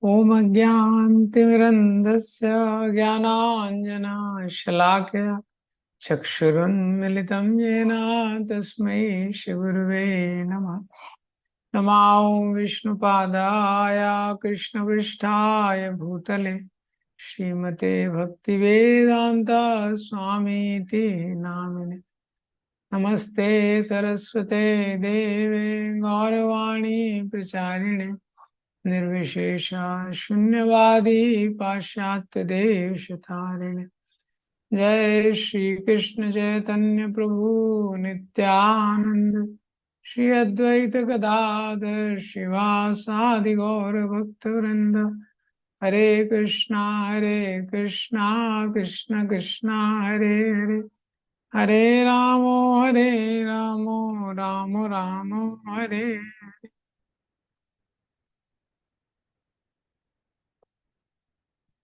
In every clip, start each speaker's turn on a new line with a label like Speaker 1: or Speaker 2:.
Speaker 1: ओम अज्ञानतिमिरन्धस्य ज्ञानाञ्जनशलाकया चक्षुरुन्मिलितं येन तस्मै श्रीगुरुवे नमः। नमो विष्णुपादाय कृष्णपृष्ठाय भूतले श्रीमते भक्तिवेदान्ता स्वामीति नामिने। नमस्ते सरस्वते देवे गौरवाणी प्रचारिणे निर्विशेष शून्यवादी पाश्चात्य देश तारिणे। जय श्री कृष्ण चैतन्य प्रभु नित्यानंद श्री अद्वैत गदाधर शिवासादि गौर भक्त वृंद। हरे कृष्णा कृष्ण कृष्णा हरे हरे, हरे रामो राम राम हरे।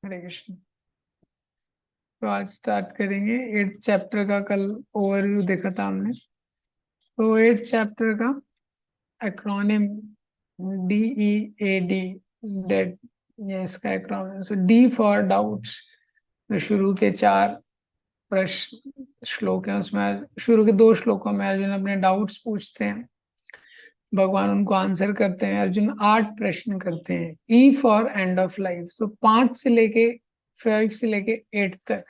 Speaker 1: हरे कृष्ण। तो आज स्टार्ट करेंगे 8th चैप्टर का। कल ओवरव्यू देखा था हमने। तो 8th चैप्टर का एक्रोनिम DEAD, डेट, ये इसका acronym. So D for doubts. तो शुरू के 4 प्रश्न श्लोक हैं, उसमें शुरू के 2 श्लोकों में अर्जुन अपने डाउट्स पूछते हैं, भगवान उनको आंसर करते हैं। अर्जुन 8 प्रश्न करते हैं। E for end of life. तो 5 से लेके 5 से लेके 8 तक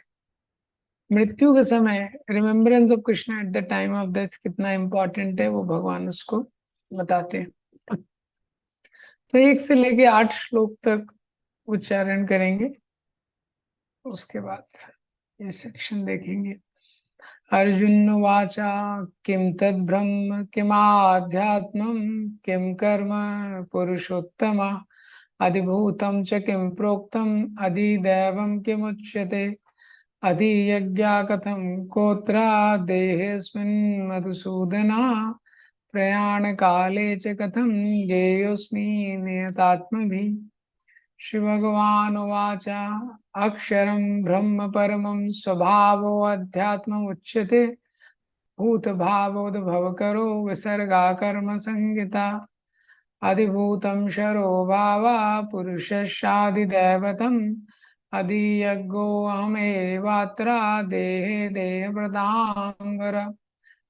Speaker 1: मृत्यु के समय remembrance of Krishna at the time of death कितना इम्पोर्टेंट है, वो भगवान उसको बताते हैं। तो 1 से लेके 8 श्लोक तक उच्चारण करेंगे, उसके बाद ये सेक्शन देखेंगे। अर्जुन वाचा किम तद ब्रह्म किमाध्यात्मम किम कर्म पुरुषोत्तम अधिभूतम च किम प्रोक्तम अधिदैवम किमुच्यते अधियज्ञा कथम कोत्र देहेऽस्मिन् मधुसूदना प्रयाण काले च कथम ज्ञेयोऽस्मि नियतात्मभिः। श्री भगवान उवाच अक्षरं ब्रह्म परमं स्वभावोऽध्यात्मम् उच्यते भूतभावोद्भवकरो विसर्गा कर्म संहिता अधिभूतं शरो भावा पुरुषस्यादिदैवतम् अधियज्ञोऽहमेवात्र देहे देहप्रदाङ्गर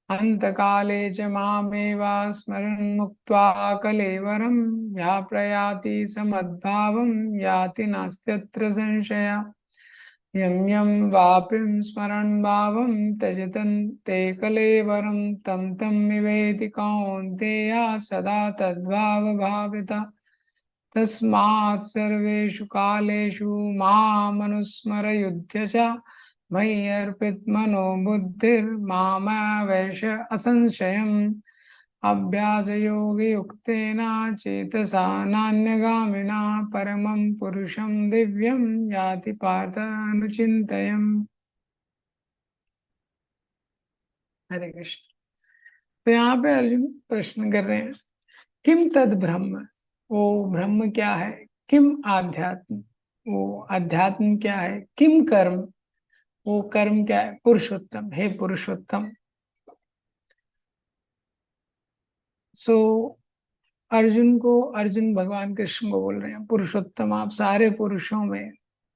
Speaker 1: अन्तकाले च मामेव स्मरन् मुक्त्वा कलेवरं या प्रयाति समद्भावं याति नास्त्यत्र संशयः। यं यं वापिं स्मरन् भावं त्यजतं ते कलेवरं तं तं विवेति कौन्तेय सदा तद्भावभावितः। तस्मात् सर्वेषु कालेषु मामनुस्मर युध्य च मयि अर्पितमनो बुद्धिर्मामवैष असंशयम्। अभ्यासयोगयुक्तेन चेतसा नान्यगामिना परमं पुरुषं दिव्यं याति पार्थ अनुचिन्तयम्। हरे कृष्ण। तो यहाँ पे अर्जुन प्रश्न कर रहे हैं, किम तद ब्रह्म, वो ब्रह्म क्या है। किम आध्यात्म, वो अध्यात्म क्या है। किम कर्म, वो कर्म क्या है। पुरुषोत्तम, हे पुरुषोत्तम। सो अर्जुन भगवान कृष्ण को बोल रहे हैं, पुरुषोत्तम आप सारे पुरुषों में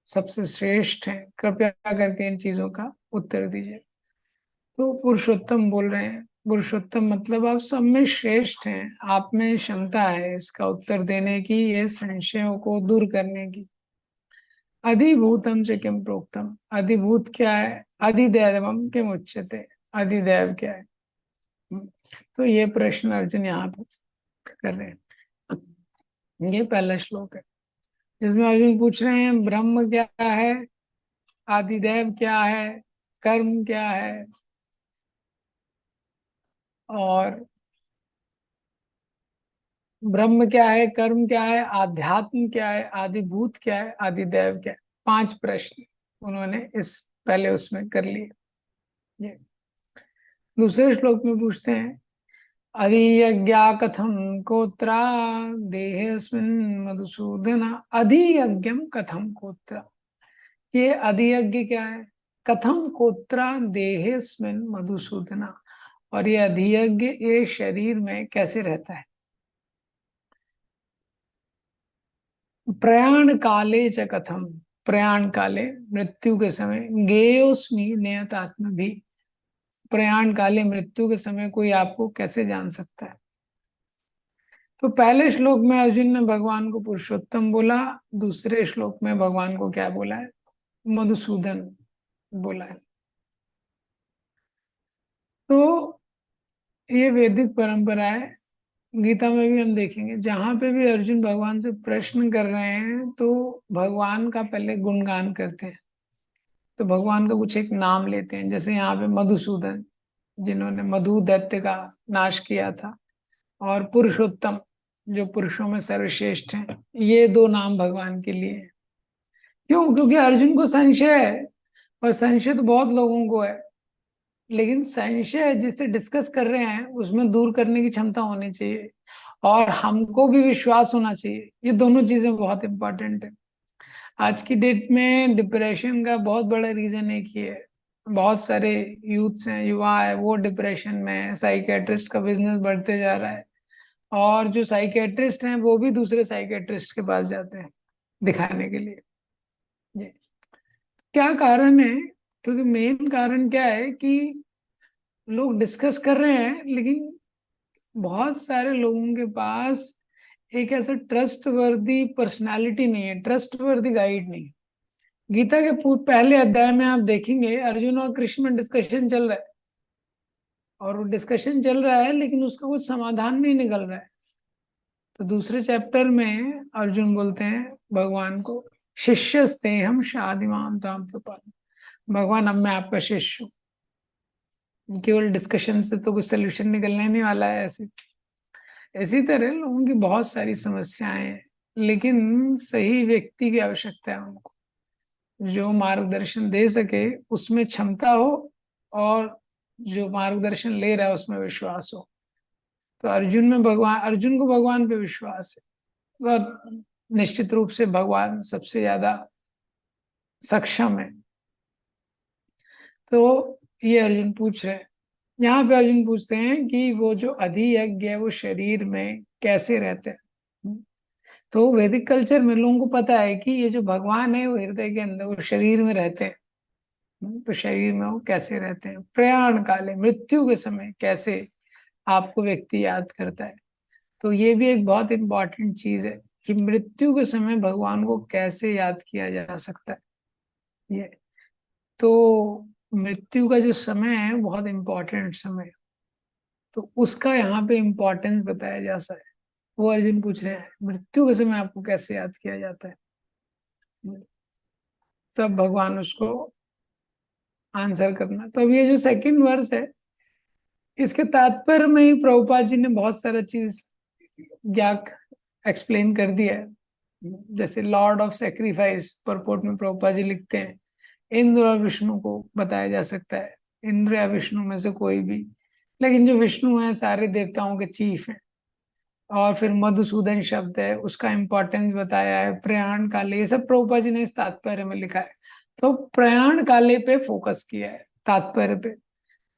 Speaker 1: सबसे श्रेष्ठ हैं, कृपया करके इन चीजों का उत्तर दीजिए। तो पुरुषोत्तम बोल रहे हैं, पुरुषोत्तम मतलब आप सब में श्रेष्ठ हैं, आप में क्षमता है इसका उत्तर देने की, ये संशयों को दूर करने की। अधिभूतम से किम प्रोक्तम, अधिभूत क्या है। अधिदैवम किम उच्यते, अधिदैव क्या है। तो ये प्रश्न अर्जुन यहाँ पे कर रहे हैं। ये पहला श्लोक है जिसमें अर्जुन पूछ रहे हैं ब्रह्म क्या है, आदिदेव क्या है, कर्म क्या है, और ब्रह्म क्या है, कर्म क्या है, आध्यात्म क्या है, आदिभूत क्या है, आदिदेव क्या है। 5 प्रश्न उन्होंने इस पहले उसमें कर लिए। ये दूसरे श्लोक में पूछते हैं, अधियज्ञा कथम कोत्रा देहेऽस्मिन् मधुसूदन। अधियज्ञम कथम कोत्रा, ये अधियज्ञ क्या है। कथम कोत्रा देहेऽस्मिन् मधुसूदना, और ये अधियज्ञ ये शरीर में कैसे रहता है। प्रयाण काले च कथम, प्रयाण काले मृत्यु के समय, गेयोस्मि नियतात्म भी, प्रयाण काले मृत्यु के समय कोई आपको कैसे जान सकता है। तो पहले श्लोक में अर्जुन ने भगवान को पुरुषोत्तम बोला, दूसरे श्लोक में भगवान को क्या बोला है, मधुसूदन बोला है। तो ये वैदिक परंपरा है। गीता में भी हम देखेंगे, जहां पे भी अर्जुन भगवान से प्रश्न कर रहे हैं तो भगवान का पहले गुणगान करते हैं, तो भगवान का कुछ एक नाम लेते हैं। जैसे यहाँ पे मधुसूदन, जिन्होंने मधु दैत्य का नाश किया था, और पुरुषोत्तम, जो पुरुषों में सर्वश्रेष्ठ हैं, ये दो नाम भगवान के लिए हैं। क्यों? क्योंकि अर्जुन को संशय है, और संशय तो बहुत लोगों को है, लेकिन संशय जिससे डिस्कस कर रहे हैं उसमें दूर करने की क्षमता होनी चाहिए, और हमको भी विश्वास होना चाहिए। ये दोनों चीजें बहुत इंपॉर्टेंट है। आज की डेट में डिप्रेशन का बहुत बड़ा रीजन एक ही है, बहुत सारे यूथ्स हैं, युवा है, वो डिप्रेशन में है, साइकेट्रिस्ट का बिजनेस बढ़ते जा रहा है, और जो साइकेट्रिस्ट हैं वो भी दूसरे साइकेट्रिस्ट के पास जाते हैं दिखाने के लिए। ये क्या कारण है? क्योंकि मेन कारण क्या है कि लोग डिस्कस कर रहे हैं, लेकिन बहुत सारे लोगों के पास एक ऐसा ट्रस्ट वर्दी पर्सनैलिटी नहीं है, ट्रस्ट वर्दी गाइड नहीं है। गीता के पहले अध्याय में आप देखेंगे अर्जुन और कृष्ण में डिस्कशन चल रहा है, और वो डिस्कशन चल रहा है लेकिन उसका कुछ समाधान नहीं निकल रहा है। तो दूसरे चैप्टर में अर्जुन बोलते हैं भगवान को, शिष्यस्ते हम शादिमाम ताम प्रपन्न, भगवान अब मैं आपका शिष्य हूँ। केवल डिस्कशन से तो कुछ सोल्यूशन निकलने नहीं वाला है। ऐसे इसी तरह लोगों की बहुत सारी समस्याएं हैं, लेकिन सही व्यक्ति की आवश्यकता है उनको, जो मार्गदर्शन दे सके, उसमें क्षमता हो, और जो मार्गदर्शन ले रहा है उसमें विश्वास हो। तो अर्जुन को भगवान पे विश्वास है, और निश्चित रूप से भगवान सबसे ज्यादा सक्षम है। तो ये अर्जुन पूछ रहे हैं, यहाँ पे अर्जुन पूछते हैं कि वो जो अधियज्ञ है वो शरीर में कैसे रहते हैं। तो वैदिक कल्चर में लोगों को पता है कि ये जो भगवान है वो हृदय के अंदर, वो शरीर में रहते हैं। तो शरीर में वो कैसे रहते हैं, प्रयाण काले, मृत्यु के समय कैसे आपको व्यक्ति याद करता है। तो ये भी एक बहुत इंपॉर्टेंट चीज है कि मृत्यु के समय भगवान को कैसे याद किया जा सकता है। ये तो मृत्यु का जो समय है बहुत इंपॉर्टेंट समय है, तो उसका यहाँ पे इम्पोर्टेंस बताया जाता है। वो अर्जुन पूछ रहे हैं मृत्यु के समय आपको कैसे याद किया जाता है। तब भगवान उसको आंसर करना। तो अब ये जो सेकंड वर्स है, इसके तात्पर्य में ही प्रभुपाद जी ने बहुत सारा चीज ज्ञात एक्सप्लेन कर दिया है। जैसे लॉर्ड ऑफ सेक्रीफाइस परपोर्ट में प्रभुपाद जी लिखते हैं, इंद्र और विष्णु को बताया जा सकता है, इंद्र या विष्णु में से कोई भी, लेकिन जो विष्णु है सारे देवताओं के चीफ हैं। और फिर मधुसूदन शब्द है, उसका इंपॉर्टेंस बताया है, प्रयाण काले, ये सब प्रभुपाद जी ने इस तात्पर्य में लिखा है। तो प्रयाण काले पे फोकस किया है, तात्पर्य पे।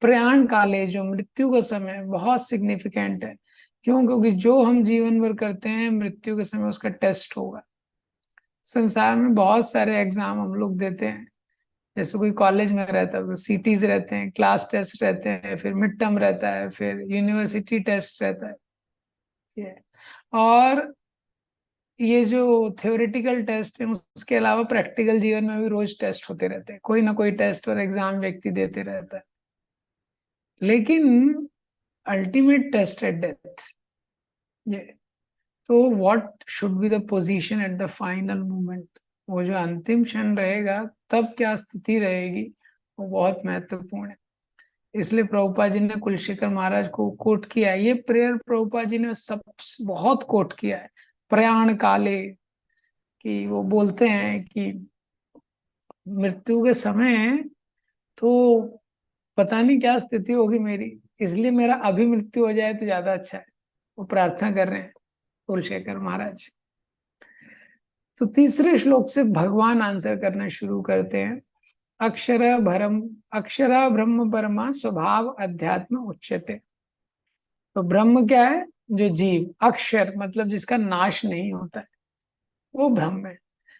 Speaker 1: प्रयाण काले, जो मृत्यु का समय, बहुत सिग्निफिकेंट है। क्यों? क्योंकि जो हम जीवन भर करते हैं मृत्यु के समय उसका टेस्ट होगा। संसार में बहुत सारे एग्जाम हम लोग देते हैं, जैसे कोई कॉलेज में रहता है, सीटीज रहते हैं, क्लास टेस्ट रहते हैं, फिर मिड टर्म रहता है, फिर यूनिवर्सिटी टेस्ट रहता है। ये और ये जो थ्योरेटिकल टेस्ट है, उसके अलावा प्रैक्टिकल जीवन में भी रोज टेस्ट होते रहते हैं, कोई ना कोई टेस्ट और एग्जाम व्यक्ति देते रहता है। लेकिन अल्टीमेट टेस्ट है डेथ। ये तो what should be the position at the final moment, वो जो अंतिम क्षण रहेगा तब क्या स्थिति रहेगी, वो बहुत महत्वपूर्ण है। इसलिए प्रभुपाद जी ने कुलशेखर महाराज को कोट किया है। ये प्रेयर प्रभुपाद जी ने सब बहुत कोट किया है, प्रयाण काले, कि वो बोलते हैं कि मृत्यु के समय तो पता नहीं क्या स्थिति होगी मेरी, इसलिए मेरा अभी मृत्यु हो जाए तो ज्यादा अच्छा है। वो प्रार्थना कर रहे हैं कुलशेखर महाराज। तो तीसरे श्लोक से भगवान आंसर करना शुरू करते हैं, अक्षरा ब्रह्म परमा स्वभाव अध्यात्म उच्यते। तो ब्रह्म क्या है? जो जीव, अक्षर मतलब जिसका नाश नहीं होता है, वो ब्रह्म है।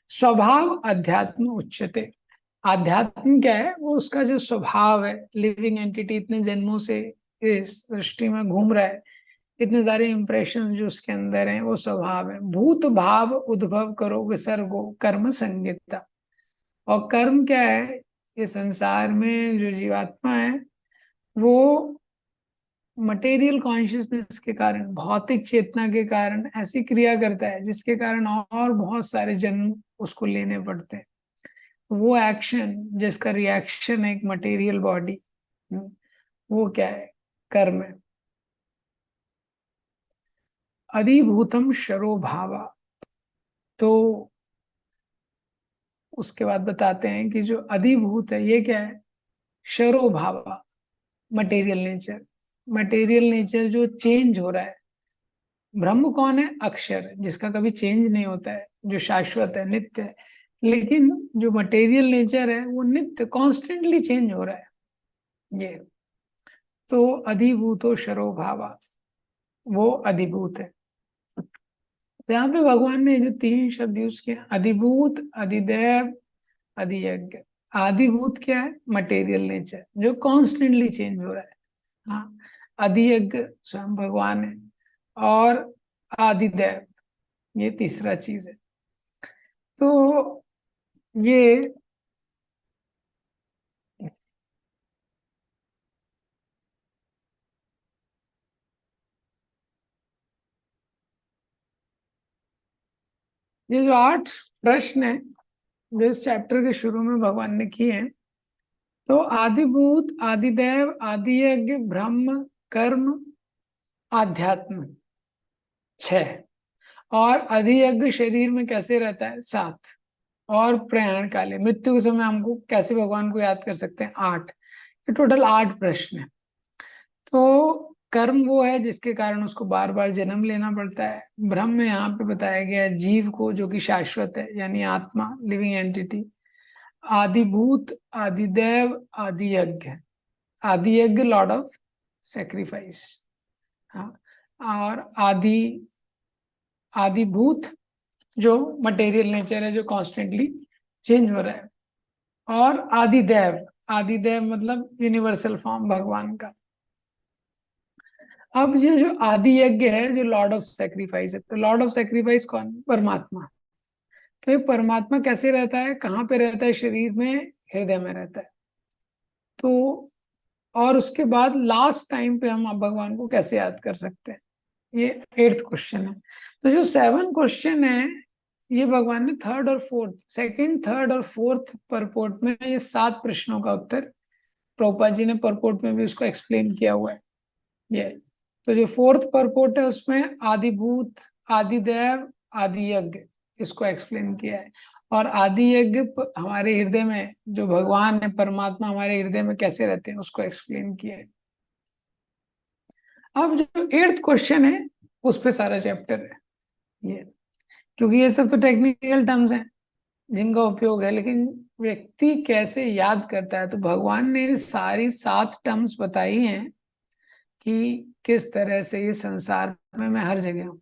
Speaker 1: स्वभाव अध्यात्म उच्यते। आध्यात्म क्या है? वो उसका जो स्वभाव है, लिविंग एंटिटी इतने जन्मों से इस सृष्टि में घूम रहा है, इतने सारे इंप्रेशन जो उसके अंदर हैं, वो स्वभाव है। भूत भाव उद्भव करो विसर्गो कर्म संगीता। और कर्म क्या है? ये संसार में जो जीवात्मा है वो मटेरियल कॉन्शियसनेस के कारण, भौतिक चेतना के कारण ऐसी क्रिया करता है जिसके कारण और बहुत सारे जन्म उसको लेने पड़ते हैं। वो एक्शन जिसका रिएक्शन है एक मटेरियल बॉडी, वो क्या है? कर्म है। अधिभूतम शरो भावा। तो उसके बाद बताते हैं कि जो अधिभूत है ये क्या है? शरो भावा, मटेरियल नेचर। मटेरियल नेचर जो चेंज हो रहा है। ब्रह्म कौन है? अक्षर, जिसका कभी चेंज नहीं होता है, जो शाश्वत है, नित्य है। लेकिन जो मटेरियल नेचर है वो नित्य कॉन्स्टेंटली चेंज हो रहा है। ये तो अधिभूतो शरो भावा, वो अधिभूत है। तो यहाँ पे भगवान ने जो तीन शब्द यूज किए, अधिभूत, अधिदैव, अधियज्ञ। आदिभूत क्या है? मटेरियल नेचर जो कॉन्स्टेंटली चेंज हो रहा है। हाँ। अधियज्ञ स्वयं भगवान है। और आदिदैव, ये तीसरा चीज है। तो ये ये जो 8 प्रश्न है जो इस चैप्टर के शुरू में भगवान ने किए हैं, तो आदिभूत, आदिदेव, आदियज्ञ, ब्रह्म, कर्म, आध्यात्म, 6। और अधियज्ञ शरीर में कैसे रहता है? 7। और प्रयाण काले, मृत्यु के समय हमको कैसे भगवान को याद कर सकते हैं? 8। ये टोटल 8 प्रश्न है। तो कर्म वो है जिसके कारण उसको बार बार जन्म लेना पड़ता है। ब्रह्म यहाँ पे बताया गया है जीव को, जो कि शाश्वत है, यानी आत्मा, लिविंग एंटिटी। आदिभूत, आदिदेव, आदियज्ञ। आदियज्ञ लॉर्ड ऑफ सेक्रीफाइस। हाँ। और आदिभूत जो मटेरियल नेचर है, जो कॉन्स्टेंटली चेंज हो रहा है। और आदिदेव, आदिदेव मतलब यूनिवर्सल फॉर्म भगवान का। अब ये जो आदि यज्ञ है, जो लॉर्ड ऑफ सेक्रीफाइस है, तो लॉर्ड ऑफ सेक्रीफाइस कौन? परमात्मा। तो ये परमात्मा कैसे रहता है, कहाँ पे रहता है? शरीर में, हृदय में रहता है। तो और उसके बाद लास्ट टाइम पे हम अब भगवान को कैसे याद कर सकते हैं? ये 8th क्वेश्चन है। तो जो 7 क्वेश्चन है, ये भगवान ने थर्ड और फोर्थ, सेकंड, थर्ड और फोर्थ परपोर्ट में ये 7 प्रश्नों का उत्तर, प्रभुपाद जी ने परपोर्ट में भी उसको एक्सप्लेन किया हुआ है। ये तो जो फोर्थ परपोर्ट है उसमें आदिभूत, आदिदेव, आदि यज्ञ, इसको एक्सप्लेन किया है। और आदि यज्ञ हमारे हृदय में, जो भगवान है, परमात्मा हमारे हृदय में कैसे रहते हैं, उसको एक्सप्लेन किया है। अब जो 8th क्वेश्चन है, उस पे सारा चैप्टर है ये। क्योंकि ये सब तो टेक्निकल टर्म्स हैं जिनका उपयोग है, लेकिन व्यक्ति कैसे याद करता है, तो भगवान ने सारी 7 टर्म्स बताई हैं कि किस तरह से ये संसार में मैं हर जगह हूँ।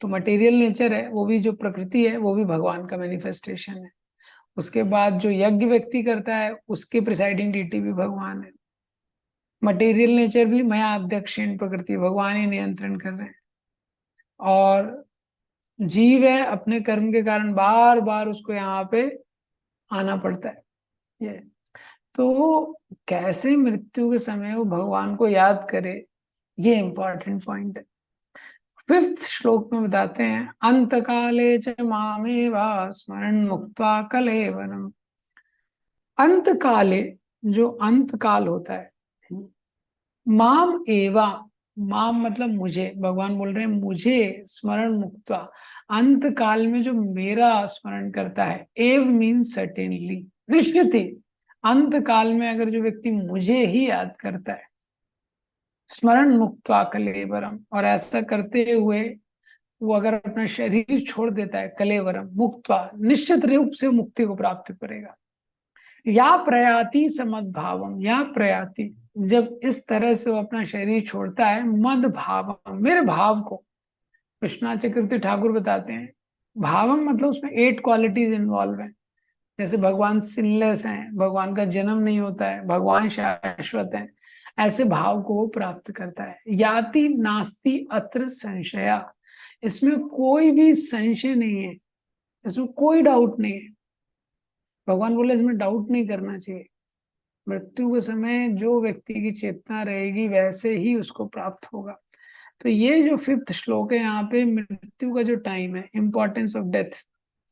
Speaker 1: तो मटेरियल नेचर है, वो भी जो प्रकृति है, वो भी भगवान का मैनिफेस्टेशन है। उसके बाद जो यज्ञ व्यक्ति करता है, उसके प्रिसाइडिंग डीटी भी भगवान है। मटेरियल नेचर भी मैं अध्यक्षीण प्रकृति, भगवान ही नियंत्रण कर रहे हैं। और जीव है, अपने कर्म के कारण बार बार उसको यहाँ पे आना पड़ता है। ये तो कैसे मृत्यु के समय वो भगवान को याद करे, ये इंपॉर्टेंट पॉइंट है। 5th श्लोक में बताते हैं, अंत काले च मामेवा स्मरण मुक्त्वा कलेवरम। अंत काले, जो अंत काल होता है, माम एवा, माम मतलब मुझे, भगवान बोल रहे हैं मुझे, स्मरण मुक्त्वा, अंत काल में जो मेरा स्मरण करता है, एव मीन सर्टेनली, निश्चित ही, अंत काल में अगर जो व्यक्ति मुझे ही याद करता है, स्मरण मुक्त्वा कलेवरम, और ऐसा करते हुए वो अगर अपना शरीर छोड़ देता है, कलेवरम मुक्त्वा, निश्चित रूप से मुक्ति को प्राप्त करेगा। या प्रयाति समद्भावम, या प्रयाति, जब इस तरह से वो अपना शरीर छोड़ता है, मद भावम, मेरे भाव को। कृष्णा चक्रवर्ती ठाकुर बताते हैं भावम मतलब उसमें 8 क्वालिटीज इन्वॉल्व है। जैसे भगवान सिनलेस हैं, भगवान का जन्म नहीं होता है, भगवान शाश्वत है, ऐसे भाव को वो प्राप्त करता है। याति नास्ति अत्र संशया, इसमें कोई भी संशय नहीं है, इसमें कोई डाउट नहीं है। भगवान बोले इसमें डाउट नहीं करना चाहिए। मृत्यु के समय जो व्यक्ति की चेतना रहेगी वैसे ही उसको प्राप्त होगा। तो ये जो 5th श्लोक है, यहाँ पे मृत्यु का जो टाइम है, इंपॉर्टेंस ऑफ डेथ,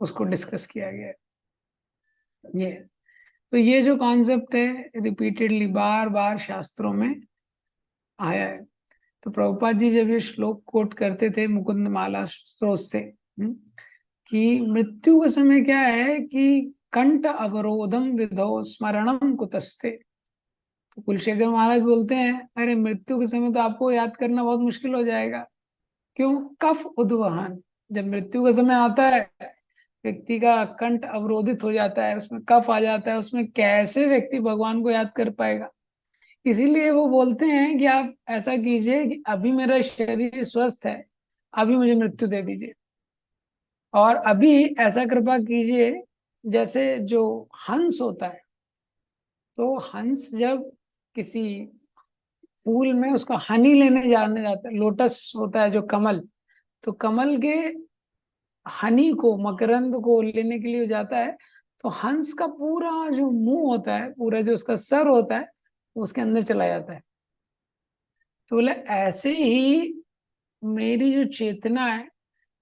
Speaker 1: उसको डिस्कस किया गया है। ये तो ये जो कॉन्सेप्ट है रिपीटेडली बार बार शास्त्रों में आया है। तो प्रभुपाद जी जब ये श्लोक कोट करते थे मुकुंद माला स्त्रोत से, कि मृत्यु के समय क्या है कि कंठ अवरोधम विधो स्मरणम कुतस्ते। तो कुलशेखर महाराज बोलते हैं अरे मृत्यु के समय तो आपको याद करना बहुत मुश्किल हो जाएगा। क्यों? कफ उद्वहन, जब मृत्यु का समय आता है व्यक्ति का कंठ अवरोधित हो जाता है, उसमें कफ आ जाता है, उसमें कैसे व्यक्ति भगवान को याद कर पाएगा। इसीलिए वो बोलते हैं कि आप ऐसा कीजिए कि अभी मेरा शरीर स्वस्थ है, अभी मुझे मृत्यु दे दीजिए, और अभी ऐसा कृपा कीजिए जैसे जो हंस होता है, तो हंस जब किसी फूल में उसका हनी लेने जाने जाता है, लोटस होता है जो कमल, तो कमल के हनी को, मकरंद को लेने के लिए जाता है, तो हंस का पूरा जो मुंह होता है, पूरा जो उसका सर होता है, वो उसके अंदर चला जाता है। तो बोले ऐसे ही मेरी जो चेतना है,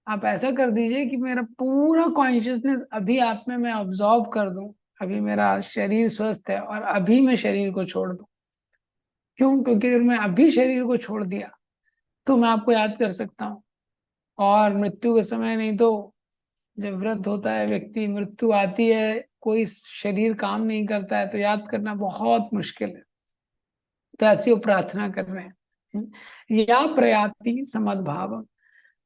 Speaker 1: आप ऐसा कर दीजिए कि मेरा पूरा कॉन्शियसनेस अभी आप में मैं ऑब्जॉर्व कर दूं, अभी मेरा शरीर स्वस्थ है और अभी मैं शरीर को छोड़ दूं। क्यों? क्योंकि अगर मैं अभी शरीर को छोड़ दिया तो मैं आपको याद कर सकता हूँ, और मृत्यु के समय नहीं तो जब व्रत होता है, व्यक्ति मृत्यु आती है, कोई शरीर काम नहीं करता है, तो याद करना बहुत मुश्किल है। तो ऐसी वो प्रार्थना कर रहे हैं, या प्रयाति समद्भाव।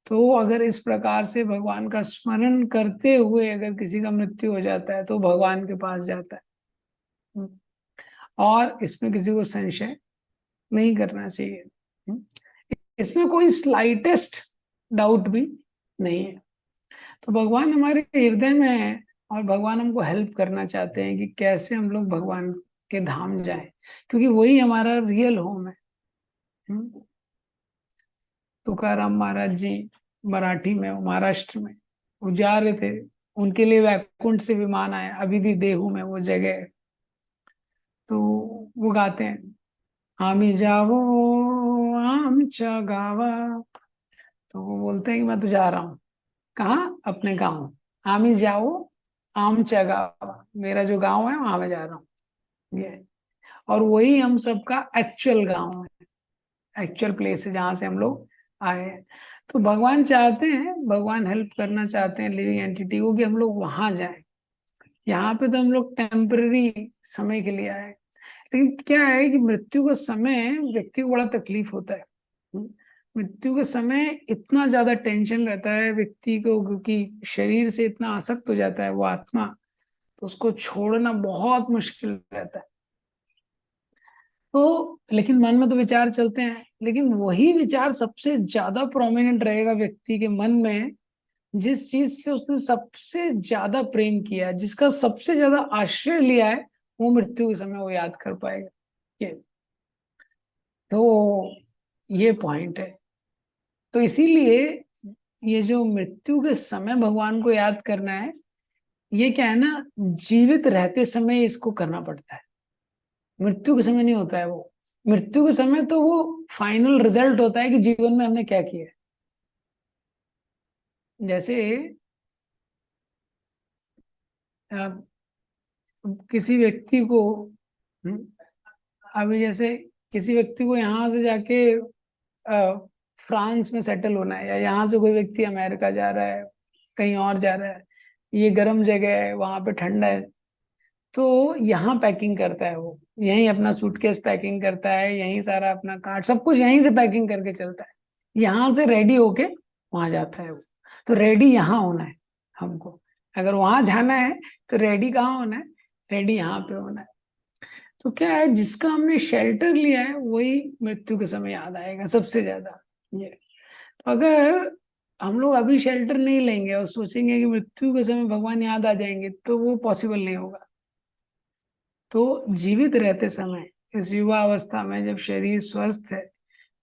Speaker 1: तो अगर इस प्रकार से भगवान का स्मरण करते हुए अगर किसी का मृत्यु हो जाता है तो भगवान के पास जाता है, और इसमें किसी को संशय नहीं करना चाहिए, इसमें कोई स्लाइटेस्ट डाउट भी नहीं है। तो भगवान हमारे हृदय में है, और भगवान हमको हेल्प करना चाहते हैं कि कैसे हम लोग भगवान के धाम जाएं, क्योंकि वही हमारा रियल होम है। तुकाराम महाराज जी मराठी में, महाराष्ट्र में, वो जा रहे थे, उनके लिए वैकुंठ से विमान आया, अभी भी देहू में वो जगह है। तो वो गाते हैं, आमी जावो आमच्या गावा। तो वो बोलते हैं कि मैं तो जा रहा हूँ, कहाँ? अपने गाँव। आमी जाओ आमच्या गावा, मेरा जो गाँव है वहां मैं जा रहा हूँ। ये, और वही हम सबका एक्चुअल गाँव है, एक्चुअल प्लेस है जहाँ से हम लोग आए हैं। तो भगवान चाहते हैं, भगवान हेल्प करना चाहते हैं लिविंग एंटिटी को कि हम लोग वहां जाएं। यहाँ पे तो हम लोग टेम्पररी समय के लिए आए, लेकिन क्या है कि मृत्यु का समय व्यक्ति को बड़ा तकलीफ होता है। मृत्यु के समय इतना ज्यादा टेंशन रहता है व्यक्ति को, क्योंकि शरीर से इतना आसक्त हो जाता है वो आत्मा, तो उसको छोड़ना बहुत मुश्किल रहता है। तो लेकिन मन में तो विचार चलते हैं, लेकिन वही विचार सबसे ज्यादा प्रोमिनेंट रहेगा व्यक्ति के मन में जिस चीज से उसने सबसे ज्यादा प्रेम किया है, जिसका सबसे ज्यादा आश्रय लिया है, वो मृत्यु के समय वो याद कर पाएगा। ये तो ये पॉइंट है। तो इसीलिए ये जो मृत्यु के समय भगवान को याद करना है, ये क्या है ना, जीवित रहते समय इसको करना पड़ता है, मृत्यु के समय नहीं होता है वो। मृत्यु के समय तो वो फाइनल रिजल्ट होता है कि जीवन में हमने क्या किया है। जैसे अ, किसी व्यक्ति को, हम्म, अभी जैसे किसी व्यक्ति को यहाँ से जाके फ्रांस में सेटल होना है, या यहाँ से कोई व्यक्ति अमेरिका जा रहा है, कहीं और जा रहा है, ये गर्म जगह है, वहां पे ठंडा है, तो यहाँ पैकिंग करता है वो, यहीं अपना सूटकेस पैकिंग करता है, यहीं सारा अपना कार्ड सब कुछ यहीं से पैकिंग करके चलता है, यहाँ से रेडी होके वहां जाता है वो। तो रेडी यहाँ होना है हमको, अगर वहां जाना है तो रेडी कहाँ होना है? रेडी यहाँ पे होना है। तो क्या है, जिसका हमने शेल्टर लिया है वही मृत्यु के समय याद आएगा सबसे ज्यादा। ये तो अगर हम लोग अभी शेल्टर नहीं लेंगे और सोचेंगे कि मृत्यु के समय भगवान याद आ जाएंगे, तो वो पॉसिबल नहीं होगा। तो जीवित रहते समय, इस युवा अवस्था में जब शरीर स्वस्थ है,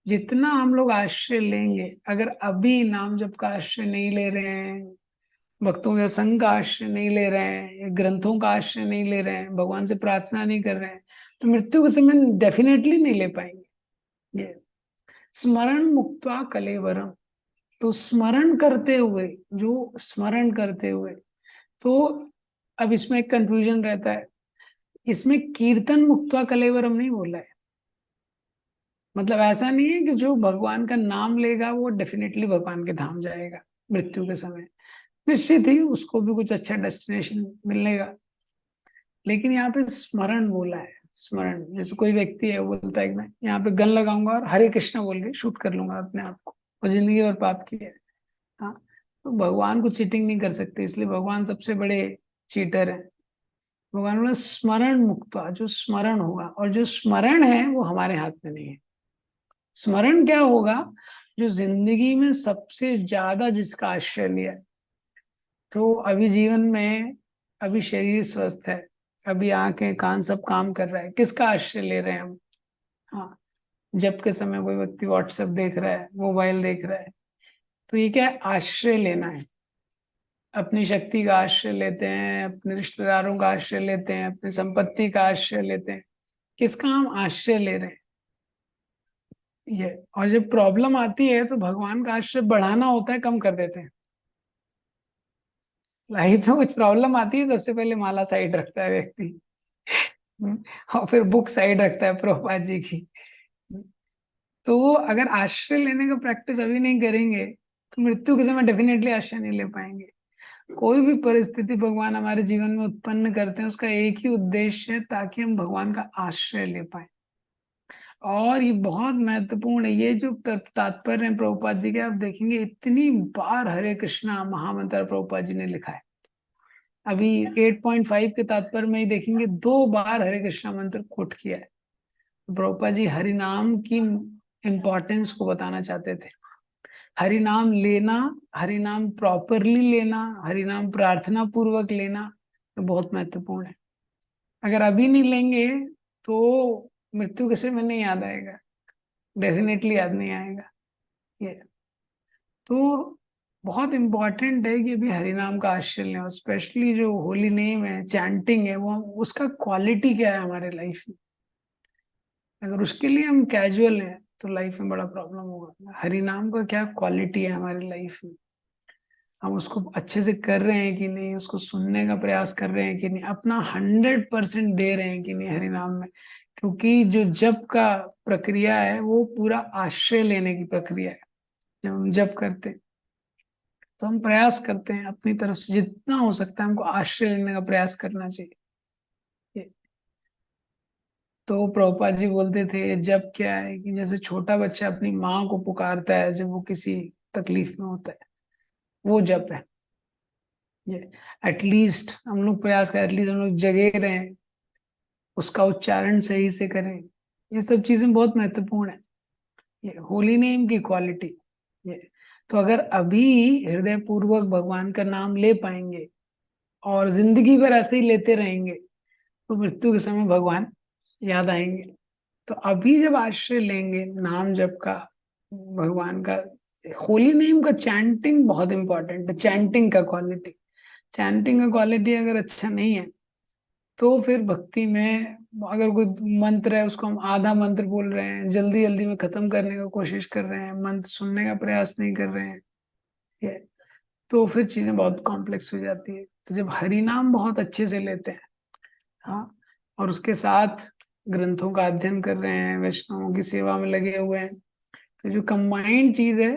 Speaker 1: जितना हम लोग आश्रय लेंगे, अगर अभी नाम जप का आश्रय नहीं ले रहे हैं, भक्तों के संग का आश्रय नहीं ले रहे हैं, ग्रंथों का आश्रय नहीं ले रहे हैं, भगवान से प्रार्थना नहीं कर रहे हैं, तो मृत्यु के समय डेफिनेटली नहीं ले पाएंगे। ये स्मरण मुक्त्वा कलेवरम, तो स्मरण करते हुए, जो स्मरण करते हुए, तो अब इसमें एक कंफ्यूजन रहता है, इसमें कीर्तन मुक्त्वा कलेवरम नहीं बोला है। मतलब ऐसा नहीं है कि जो भगवान का नाम लेगा वो डेफिनेटली भगवान के धाम जाएगा मृत्यु के समय। निश्चित ही उसको भी कुछ अच्छा डेस्टिनेशन मिलेगा, लेकिन यहाँ पे स्मरण बोला है। स्मरण, जैसे कोई व्यक्ति है वो बोलता है कि मैं यहाँ पे गन लगाऊंगा और हरे कृष्णा बोल के शूट कर लूंगा अपने आप को, और जिंदगी भर पाप की है। हाँ, तो भगवान को चीटिंग नहीं कर सकते, इसलिए भगवान सबसे बड़े चीटर है। भगवान बोला स्मरण मुक्त, जो स्मरण होगा, और जो स्मरण है वो हमारे हाथ में नहीं है। स्मरण क्या होगा? जो जिंदगी में सबसे ज्यादा जिसका आश्रय लिया है। तो अभी जीवन में, अभी शरीर स्वस्थ है, अभी आंखें कान सब काम कर रहा है, किसका आश्रय ले रहे हैं हम? हाँ, जब के समय कोई व्यक्ति व्हाट्सएप देख रहा है, मोबाइल देख रहा है, तो ये क्या है? आश्रय लेना है। अपनी शक्ति का आश्रय लेते हैं, अपने रिश्तेदारों का आश्रय लेते हैं, अपनी संपत्ति का आश्रय लेते हैं। किसका हम आश्रय ले रहे हैं? ये, और जब प्रॉब्लम आती है तो भगवान का आश्रय बढ़ाना होता है, कम कर देते हैं। लाइफ में कुछ प्रॉब्लम आती है, सबसे पहले माला साइड रखता है व्यक्ति। और फिर बुक साइड रखता है प्रभुपाद जी की। तो अगर आश्रय लेने का प्रैक्टिस अभी नहीं करेंगे, तो मृत्यु के समय डेफिनेटली आश्रय नहीं ले पाएंगे। कोई भी परिस्थिति भगवान हमारे जीवन में उत्पन्न करते हैं, उसका एक ही उद्देश्य है, ताकि हम भगवान का आश्रय ले पाए। और ये बहुत महत्वपूर्ण है, ये जो तात्पर्य है प्रभुपाद जी के, आप देखेंगे इतनी बार हरे कृष्णा महामंत्र प्रभुपाद जी ने लिखा है। अभी 8.5 के तात्पर्य में ही देखेंगे 2 बार हरे कृष्णा मंत्र कोट किया है। प्रभुपाद जी हरि नाम की इम्पोर्टेंस को बताना चाहते थे। हरि नाम लेना, हरि नाम प्रॉपरली लेना, हरि नाम प्रार्थना पूर्वक लेना, तो बहुत महत्वपूर्ण है। अगर अभी नहीं लेंगे तो मृत्यु के समय नहीं याद आएगा, डेफिनेटली याद नहीं आएगा। ये तो बहुत इम्पोर्टेंट है कि अभी हरि नाम का आश्रय लें, स्पेशली जो होली नेम है, चैंटिंग है, वो उसका क्वालिटी क्या है हमारे लाइफ में। अगर उसके लिए हम कैजुअल हैं तो लाइफ में बड़ा प्रॉब्लम होगा। हरि नाम का क्या क्वालिटी है हमारी लाइफ में, हम उसको अच्छे से कर रहे हैं कि नहीं, उसको सुनने का प्रयास कर रहे हैं कि नहीं, अपना 100% दे रहे हैं कि नहीं हरि नाम में। क्योंकि जो जप का प्रक्रिया है वो पूरा आश्रय लेने की प्रक्रिया है। जब हम जप करते हैं तो हम प्रयास करते हैं अपनी तरफ से जितना हो सकता है, हमको आश्रय लेने का प्रयास करना चाहिए। तो प्रभुपाद जी बोलते थे जब क्या है कि जैसे छोटा बच्चा अपनी माँ को पुकारता है जब वो किसी तकलीफ में होता है, वो जप है। ये एटलीस्ट हम लोग प्रयास करें, एटलीस्ट हम लोग जगे रहें, उसका उच्चारण सही से करें। ये सब चीजें बहुत महत्वपूर्ण है, ये होली नेम की क्वालिटी। ये तो अगर अभी हृदय पूर्वक भगवान का नाम ले पाएंगे और जिंदगी भर ऐसे ही लेते रहेंगे, तो मृत्यु के समय भगवान याद आएंगे। तो अभी जब आश्रय लेंगे नाम जप का, भगवान का, होली नेम का चैंटिंग बहुत इंपॉर्टेंट है। चैंटिंग का क्वालिटी, चैंटिंग का क्वालिटी अगर अच्छा नहीं है तो फिर भक्ति में, अगर कोई मंत्र है उसको हम आधा मंत्र बोल रहे हैं, जल्दी जल्दी में खत्म करने की कोशिश कर रहे हैं, मंत्र सुनने का प्रयास नहीं कर रहे हैं, ये तो फिर चीजें बहुत कॉम्प्लेक्स हो जाती है। तो जब हरि नाम बहुत अच्छे से लेते हैं, हाँ, और उसके साथ ग्रंथों का अध्ययन कर रहे हैं, वैष्णवों की सेवा में लगे हुए हैं, तो जो कंबाइंड चीज है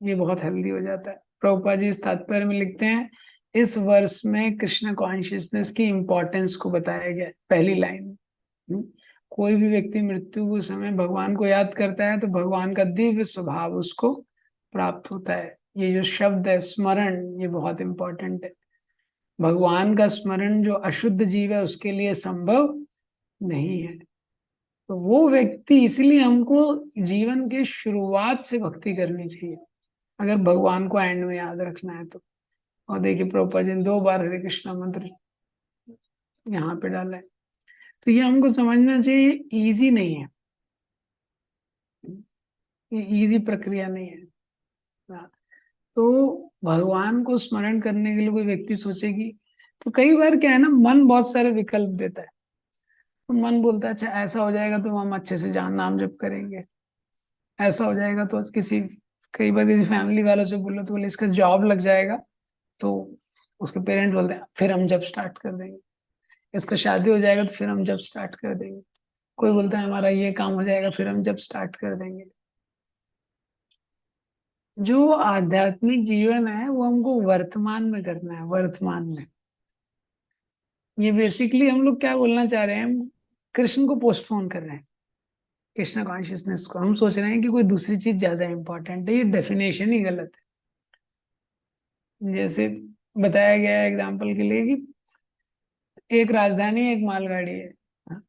Speaker 1: ये बहुत हेल्दी हो जाता है। प्रभुपाद जी इस तात्पर्य में लिखते हैं, इस वर्ष में कृष्ण कॉन्शियसनेस की इंपॉर्टेंस को बताया गया है, पहली लाइन में। कोई भी व्यक्ति मृत्यु के समय भगवान को याद करता है तो भगवान का दिव्य स्वभाव उसको प्राप्त होता है। ये जो शब्द है स्मरण, ये बहुत इंपॉर्टेंट है। भगवान का स्मरण जो अशुद्ध जीव है उसके लिए संभव नहीं है। तो वो व्यक्ति, इसलिए हमको जीवन के शुरुआत से भक्ति करनी चाहिए। अगर भगवान को एंड में याद रखना है तो। और देखिए प्रभुपाद जी ने 2 बार हरे कृष्णा मंत्र यहाँ पे डाला है। तो ये हमको समझना चाहिए, इजी नहीं है, ये इजी प्रक्रिया नहीं है। हाँ, तो भगवान को स्मरण करने के लिए कोई व्यक्ति सोचेगी, तो कई बार क्या है ना, मन बहुत सारे विकल्प देता है। तो मन बोलता है अच्छा ऐसा हो जाएगा तो हम अच्छे से जान नाम जप करेंगे, ऐसा हो जाएगा तो किसी, कई बार किसी फैमिली वालों से बोलो तो बोले इसका जॉब लग जाएगा, तो उसके पेरेंट बोलते हैं फिर हम जब स्टार्ट कर देंगे। इसका शादी हो जाएगा तो फिर हम जब स्टार्ट कर देंगे। कोई बोलता है हमारा ये काम हो जाएगा फिर हम जब स्टार्ट कर देंगे। जो आध्यात्मिक जीवन है वो हमको वर्तमान में करना है, वर्तमान में। ये बेसिकली हम लोग क्या बोलना चाह रहे हैं, हम कृष्ण को पोस्टपोन कर रहे हैं, कृष्ण कॉन्शियसनेस को हम सोच रहे हैं कि कोई दूसरी चीज ज्यादा इंपॉर्टेंट है। ये डेफिनेशन ही गलत है। जैसे बताया गया है एग्जाम्पल के लिए कि एक राजधानी एक मालगाड़ी है, हाँ,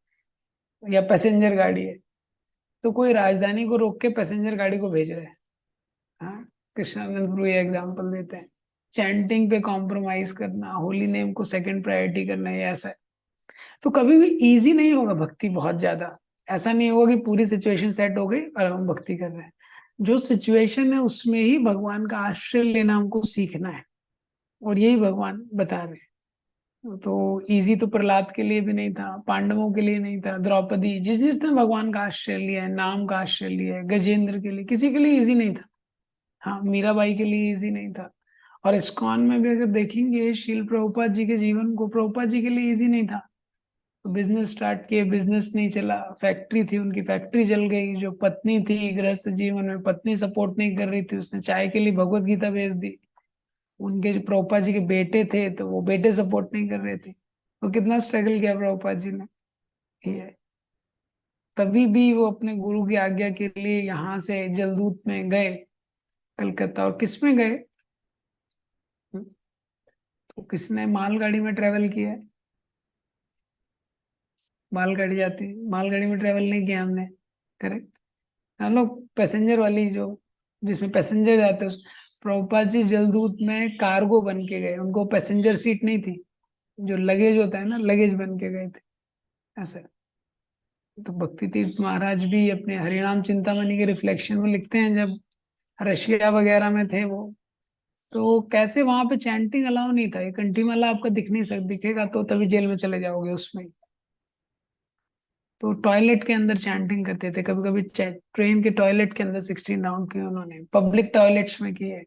Speaker 1: या पैसेंजर गाड़ी है। तो कोई राजधानी को रोक के पैसेंजर गाड़ी को भेज रहा है। हाँ, कृष्णानंद गुरु ये एग्जाम्पल देते हैं। चैंटिंग पे कॉम्प्रोमाइज करना, होली नेम को सेकंड प्रायोरिटी करना, ये ऐसा है। तो कभी भी इजी नहीं होगा भक्ति बहुत ज्यादा। ऐसा नहीं होगा कि पूरी सिचुएशन सेट हो गई और हम भक्ति कर रहे हैं। जो सिचुएशन है उसमें ही भगवान का आश्रय लेना हमको सीखना है, और यही भगवान बता रहे हैं। तो इजी तो प्रहलाद के लिए भी नहीं था, पांडवों के लिए नहीं था, द्रौपदी जिस जिसने भगवान का आश्रय लिया है, नाम का आश्रय लिया है, गजेंद्र के लिए, किसी के लिए इजी नहीं था। हाँ, मीराबाई के लिए इजी नहीं था। और इस्कॉन में भी अगर देखेंगे शील प्रभुपाद जी के जीवन को, प्रभुपाद जी के लिए इजी नहीं था। तो बिजनेस स्टार्ट किए, बिजनेस नहीं चला, फैक्ट्री थी उनकी, फैक्ट्री जल गई। जो पत्नी थी गृहस्थ जीवन में, पत्नी सपोर्ट नहीं कर रही थी, उसने चाय के लिए भगवत गीता भेज दी। उनके जो प्रभुपाद जी के बेटे थे तो वो बेटे सपोर्ट नहीं कर रहे थे। तो कितना स्ट्रगल किया प्रभुपाद जी ने। ये तभी भी वो अपने गुरु की आज्ञा के लिए यहाँ से जलदूत में गए कलकत्ता। और किस में गए, तो किसने मालगाड़ी में ट्रेवल किया है। मालगाड़ी जाती है, मालगाड़ी में ट्रेवल नहीं किया हमने, करेक्ट। हम लोग पैसेंजर वाली जो, जिसमें पैसेंजर जाते हैं प्रभुपाद जी जलदूत में कार्गो बन के गए, उनको पैसेंजर सीट नहीं थी। जो लगेज होता है ना, लगेज बन के गए थे ऐसे। तो भक्ति तीर्थ महाराज भी अपने हरिनाम चिंतामणि के रिफ्लेक्शन में लिखते हैं, जब रशिया वगैरह में थे वो, तो कैसे वहां पे चैंटिंग अलाउ नहीं था। ये कंठीमाला आपका दिख नहीं सकता, दिखेगा तो तभी जेल में चले जाओगे उसमें। तो टॉयलेट के अंदर चैंटिंग करते थे, कभी कभी ट्रेन के टॉयलेट के अंदर 16 राउंड किए उन्होंने, पब्लिक टॉयलेट्स में किए।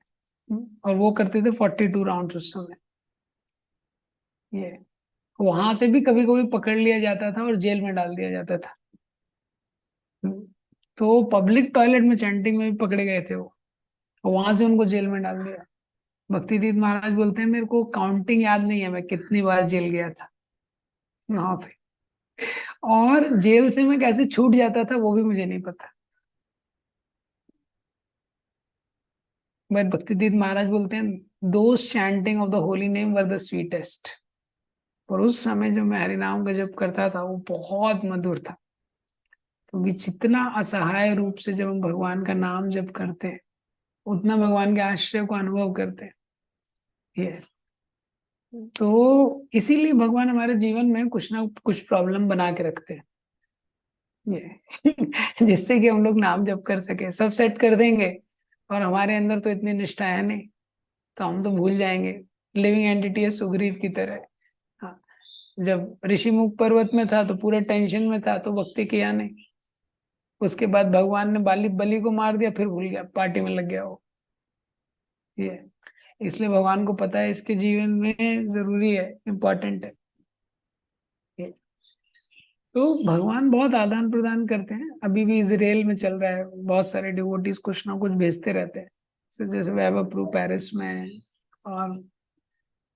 Speaker 1: और वो करते थे 42 राउंड उस समय। ये वहां से भी कभी कभी पकड़ लिया जाता था और जेल में डाल दिया जाता था। हम्म, तो पब्लिक टॉयलेट में चैंटिंग में भी पकड़े गए थे वो, और वहां से उनको जेल में डाल दिया। भक्तिदीद महाराज बोलते हैं मेरे को काउंटिंग याद नहीं है मैं कितनी बार जेल गया था वहां पे, और जेल से मैं कैसे छूट जाता था वो भी मुझे नहीं पता। बट भक्तिदीद महाराज बोलते हैं those chanting of the holy name were the sweetest. और उस समय जो मैं हरिनाम का जप करता था वो बहुत मधुर था। क्योंकि जितना असहाय रूप से जब हम भगवान का नाम जप करते हैं, उतना भगवान के आश्रय को अनुभव करते हैं। ये तो इसीलिए भगवान हमारे जीवन में कुछ ना कुछ प्रॉब्लम बना के रखते हैं, ये जिससे कि हम लोग नाम जप कर सके। सब सेट कर देंगे और हमारे अंदर तो इतनी निष्ठा है नहीं, तो हम तो भूल जाएंगे। लिविंग एंटिटी है सुग्रीव की तरह। हाँ, जब ऋषिमुख पर्वत में था तो पूरे टेंशन में था तो भक्ति किया नहीं। उसके बाद भगवान ने बलि बलि को मार दिया, फिर भूल गया, पार्टी में लग गया वो। ये इसलिए भगवान को पता है इसके जीवन में जरूरी है, इम्पोर्टेंट है ये। तो भगवान बहुत आदान प्रदान करते हैं। अभी भी इसराइल में चल रहा है, बहुत सारे डिवोटीज कुछ ना कुछ भेजते रहते हैं। जैसे वैभव प्रभु पेरिस में है, और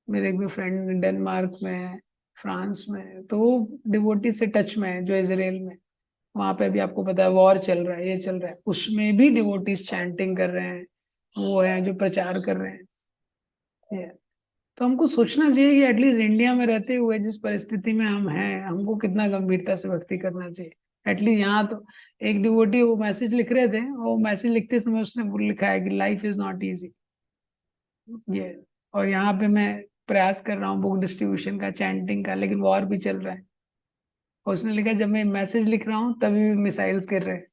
Speaker 1: मेरे एक दो फ्रेंड डेनमार्क में है, फ्रांस में है। तो वो डिवोटी से टच में है जो इसराइल में। वहां पे भी आपको पता है वॉर चल रहा है, ये चल रहा है, उसमें भी डिवोटीज चैंटिंग कर रहे हैं, वो है जो प्रचार कर रहे हैं ये। तो हमको सोचना चाहिए कि एटलीस्ट इंडिया में रहते हुए जिस परिस्थिति में हम हैं, हमको कितना गंभीरता से भक्ति करना चाहिए। एटलीस्ट यहाँ तो एक डिवोटी वो मैसेज लिख रहे थे, वो मैसेज लिखते समय उसने वो लिखा है कि लाइफ इज नॉट इजी। ये, और यहाँ पे मैं प्रयास कर रहा हूँ बुक डिस्ट्रीब्यूशन का, चैंटिंग का, लेकिन वॉर भी चल रहा है। और उसने लिखा जब मैं मैसेज लिख रहा हूँ तभी भी मिसाइल्स गिर रहे हैं।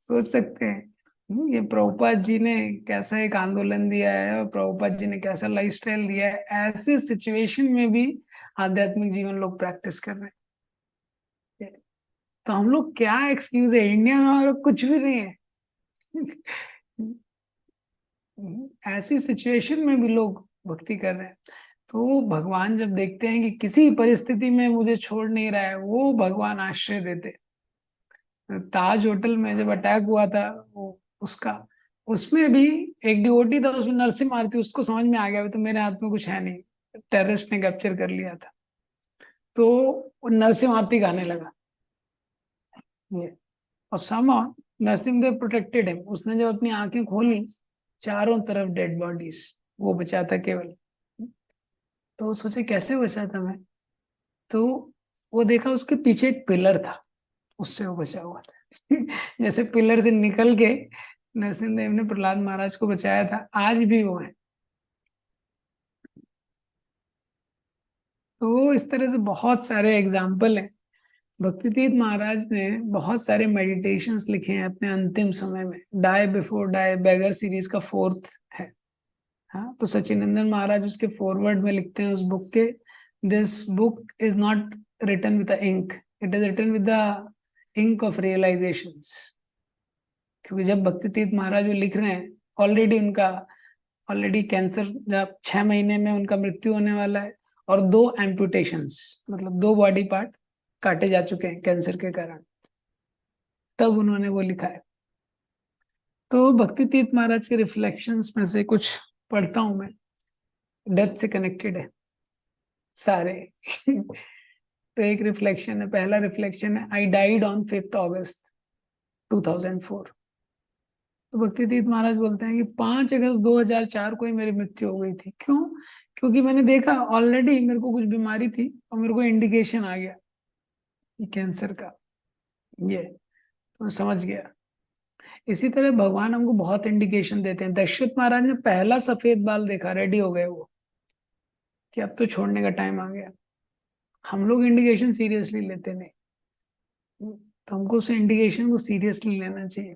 Speaker 1: सोच सकते हैं ये प्रभुपाद जी ने कैसा एक आंदोलन दिया है और प्रभुपाद जी ने कैसा लाइफस्टाइल दिया है, ऐसे सिचुएशन में भी आध्यात्मिक जीवन लोग प्रैक्टिस कर रहे हैं। तो हम लोग क्या एक्सक्यूज है, इंडिया में हमारा कुछ भी नहीं है। ऐसी सिचुएशन में भी लोग भक्ति कर रहे हैं। तो भगवान जब देखते हैं कि किसी परिस्थिति में मुझे छोड़ नहीं रहा है, वो भगवान आश्रय देते। ताज होटल में जब अटैक हुआ था वो उसका, उसमें भी एक डिवोटी था, उसमें नरसिम्हा आरती, उसको समझ में आ गया तो मेरे हाथ में कुछ है नहीं, टेररिस्ट ने कैप्चर कर लिया था, तो वो नरसिम्हा आरती गाने लगा। ये, और समा नरसिंहदेव प्रोटेक्टेड हिम, उसने जब अपनी आंखें खोली चारों तरफ डेड बॉडीज, वो बचा था केवल। तो वो सोचे कैसे बचा था मैं, तो वो देखा उसके पीछे एक पिलर था, उससे वो बचा हुआ था। जैसे पिलर से निकल के नरसिंहदेव ने प्रहलाद महाराज को बचाया था, आज भी वो है। तो इस तरह से बहुत सारे एग्जाम्पल हैं। भक्ति तीर्थ महाराज ने बहुत सारे मेडिटेशंस लिखे हैं अपने अंतिम समय में। डाई बिफोर डाई बेगर सीरीज का फोर्थ है। हाँ, तो सचिनंदन महाराज उसके फॉरवर्ड में लिखते हैं उस बुक के, this book is not written with the ink, it is written with the ink of realisations. क्योंकि जब भक्ति तीर्थ महाराज वो लिख रहे हैं, ऑलरेडी उनका ऑलरेडी कैंसर, जब 6 महीने में उनका मृत्यु होने वाला है, और 2 एम्पुटेशंस, मतलब 2 बॉडी पार्ट काटे जा चुके हैं कैंसर के कारण, तब उन्होंने वो लिखा है। तो भक्ति तीर्थ महाराज के रिफ्लेक्शंस में से कुछ पढ़ता हूं मैं, डेथ से कनेक्टेड है सारे। तो एक रिफ्लेक्शन है, पहला रिफ्लेक्शन है, आई डाइड ऑन 5 अगस्त 2004। तो भक्ति तीर्थ महाराज बोलते हैं कि 5 अगस्त 2004 को ही मेरी मृत्यु हो गई थी। क्यों? क्योंकि मैंने देखा ऑलरेडी मेरे को कुछ बीमारी थी और मेरे को इंडिकेशन आ गया कैंसर का, ये तो मैं समझ गया। इसी तरह भगवान हमको बहुत इंडिकेशन देते हैं। दशरथ महाराज ने पहला सफेद बाल देखा, रेडी हो गए वो कि अब तो छोड़ने का टाइम आ गया। हम लोग इंडिकेशन सीरियसली लेते नहीं, तो हमको उस इंडिकेशन को सीरियसली लेना चाहिए।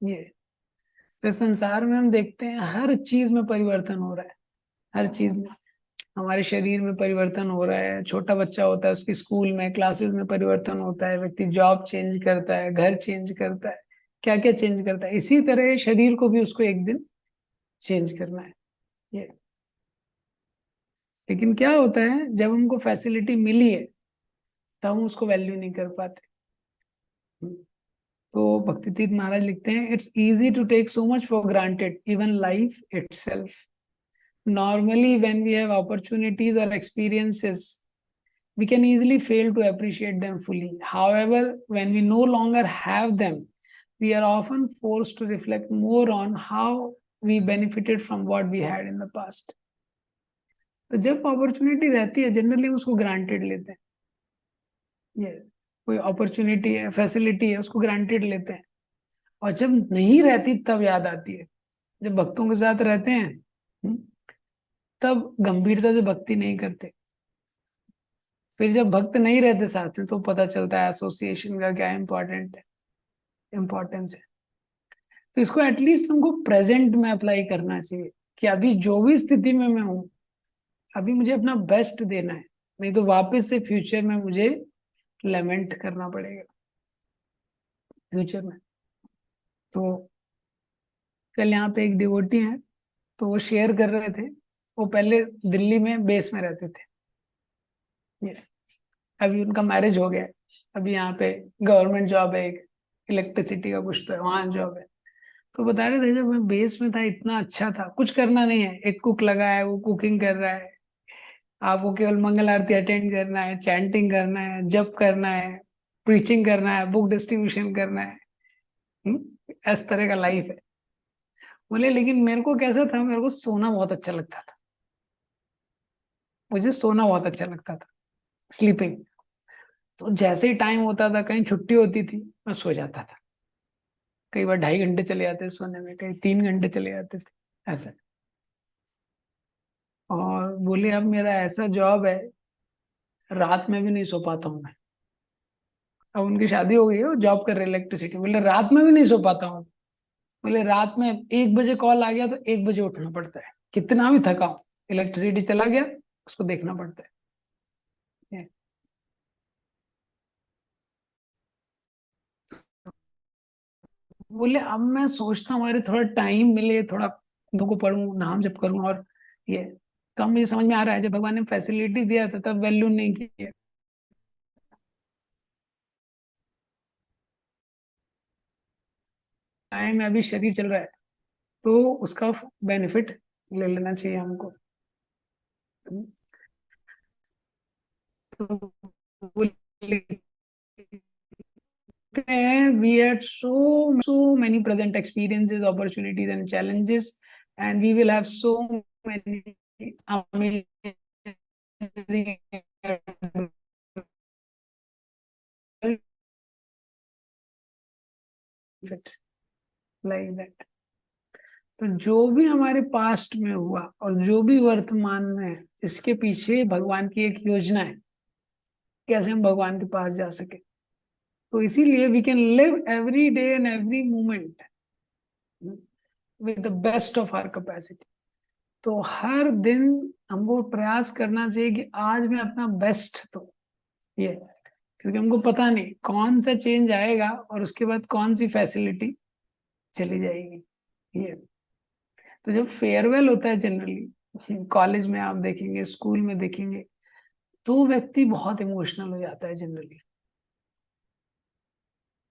Speaker 1: ये, तो संसार में हम देखते हैं हर चीज में परिवर्तन हो रहा है, हर चीज में। हमारे शरीर में परिवर्तन हो रहा है, छोटा बच्चा होता है उसकी स्कूल में क्लासेस में परिवर्तन होता है, व्यक्ति जॉब चेंज करता है, घर चेंज करता है, क्या क्या चेंज करता है। इसी तरह शरीर को भी उसको एक दिन चेंज करना है। ये, लेकिन क्या होता है जब हमको फैसिलिटी मिली है तब हम उसको वैल्यू नहीं कर पाते। तो भक्ति तीर्थ महाराज लिखते हैं, it's easy to take so much for granted even life itself. Normally, when we have opportunities or experiences, we can easily fail to appreciate them fully. However, when we no longer have them, we are often forced to reflect more on how we benefited from what we had in the past. तो जब opportunity रहती है generally उसको granted लेते हैं। ये, कोई opportunity है, फैसिलिटी है, उसको ग्रांटेड लेते हैं। और जब नहीं रहती तब याद आती है। जब भक्तों के साथ रहते हैं तब गंभीरता से भक्ति नहीं करते। फिर जब भक्त नहीं रहते साथ में तो पता चलता है एसोसिएशन का क्या इम्पोर्टेंट है, इम्पोर्टेंस है। तो इसको एटलीस्ट हमको प्रेजेंट में अप्लाई करना चाहिए कि अभी जो भी स्थिति में मैं हूँ, अभी मुझे अपना बेस्ट देना है, नहीं तो वापस से फ्यूचर में मुझे लेमेंट करना पड़ेगा फ्यूचर में। तो कल यहाँ पे एक डिवोटी है, तो वो शेयर कर रहे थे, वो पहले दिल्ली में बेस में रहते थे, ये, अभी उनका मैरिज हो गया है, अभी यहाँ पे गवर्नमेंट जॉब है, एक इलेक्ट्रिसिटी का कुछ तो है, वहां जॉब है। तो बता रहे थे जब मैं बेस में था इतना अच्छा था, कुछ करना नहीं है, एक कुक लगा है वो कुकिंग कर रहा है, आपको केवल मंगल आरती अटेंड करना है, चैंटिंग करना है, जप करना है, प्रीचिंग करना है, बुक डिस्ट्रीब्यूशन करना है। इस तरह का लाइफ है। बोले लेकिन मेरे को कैसा था, मेरे को सोना बहुत अच्छा लगता था, मुझे सोना बहुत अच्छा लगता था, स्लीपिंग। तो जैसे ही टाइम होता था, कहीं छुट्टी होती थी, मैं सो जाता था। कई बार 2.5 घंटे चले जाते सोने में, कहीं 3 घंटे चले जाते थे ऐसे। और बोले अब मेरा ऐसा जॉब है, रात में भी नहीं सो पाता हूँ मैं। अब उनकी शादी हो गई है, वो जॉब कर रहे इलेक्ट्रिसिटी, बोले रात में भी नहीं सो पाता हूँ। बोले रात में 1 बजे कॉल आ गया तो 1 बजे उठना पड़ता है, कितना भी थका हो, इलेक्ट्रिसिटी चला गया, उसको देखना पड़ता है। बोले अब मैं सोचता हूँ अरे थोड़ा टाइम मिले, थोड़ा खुद को पढूं, नाम जप करूं, और ये तो मुझे समझ में आ रहा है जब भगवान ने फैसिलिटी दिया था तब वैल्यू नहीं की है। टाइम में अभी शरीर चल रहा है तो उसका बेनिफिट ले लेना चाहिए हमको। तो बोले we had so many present experiences, opportunities and challenges, and we will have so many amazing benefit like that। तो जो भी हमारे पास्ट में हुआ और जो भी वर्तमान में है, इसके पीछे भगवान की एक योजना है, कैसे हम भगवान के पास जा सके। तो इसीलिए we can live every day and every moment with the best of our capacity. तो हर दिन हमको प्रयास करना चाहिए कि आज मैं अपना बेस्ट दूं, ये, क्योंकि हमको पता नहीं कौन सा चेंज आएगा और उसके बाद कौन सी फैसिलिटी चली जाएगी। ये तो जब फेयरवेल होता है जनरली, कॉलेज में आप देखेंगे, स्कूल में देखेंगे, तो व्यक्ति बहुत इमोशनल हो जाता है जनरली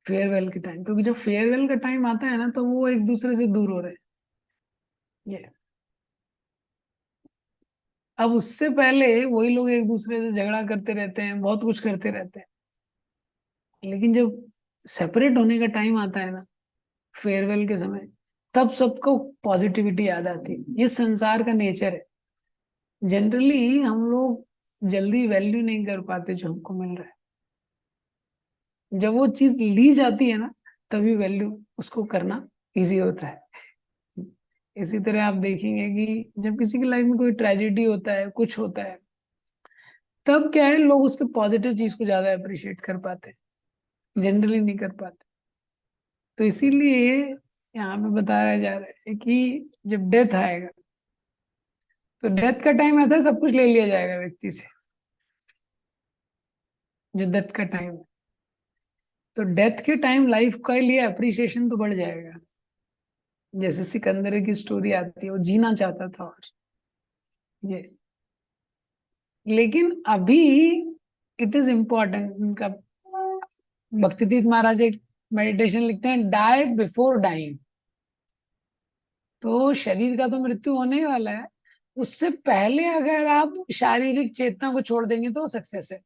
Speaker 1: फेयरवेल के टाइम, क्योंकि जब फेयरवेल का टाइम आता है ना तो वो एक दूसरे से दूर हो रहे हैं। ये अब उससे पहले वही लोग एक दूसरे से झगड़ा करते रहते हैं, बहुत कुछ करते रहते हैं, लेकिन जब सेपरेट होने का टाइम आता है ना, फेयरवेल के समय, तब सबको पॉजिटिविटी याद आती है। ये संसार का नेचर है। जनरली हम लोग जल्दी वैल्यू नहीं कर पाते जो हमको मिल रहा है, जब वो चीज ली जाती है ना तभी वैल्यू उसको करना इजी होता है। इसी तरह आप देखेंगे कि जब किसी की लाइफ में कोई ट्रेजेडी होता है, कुछ होता है, तब क्या है, लोग उसके पॉजिटिव चीज को ज्यादा अप्रिशिएट कर पाते हैं, जनरली नहीं कर पाते। तो इसीलिए यहाँ पे बताया जा रहा है कि जब डेथ आएगा, तो डेथ का टाइम ऐसा है सब कुछ ले लिया जाएगा व्यक्ति से, जो डेथ का टाइम है। तो डेथ के टाइम लाइफ के लिए अप्रिसिएशन तो बढ़ जाएगा। जैसे सिकंदर की स्टोरी आती है, वो जीना चाहता था, और ये, लेकिन अभी इट इज इम्पोर्टेंट उनका, भक्तितीर्थ महाराज एक मेडिटेशन लिखते हैं, डाई बिफोर डाइंग। तो शरीर का तो मृत्यु होने ही वाला है, उससे पहले अगर आप शारीरिक चेतना को छोड़ देंगे तो सक्सेस है।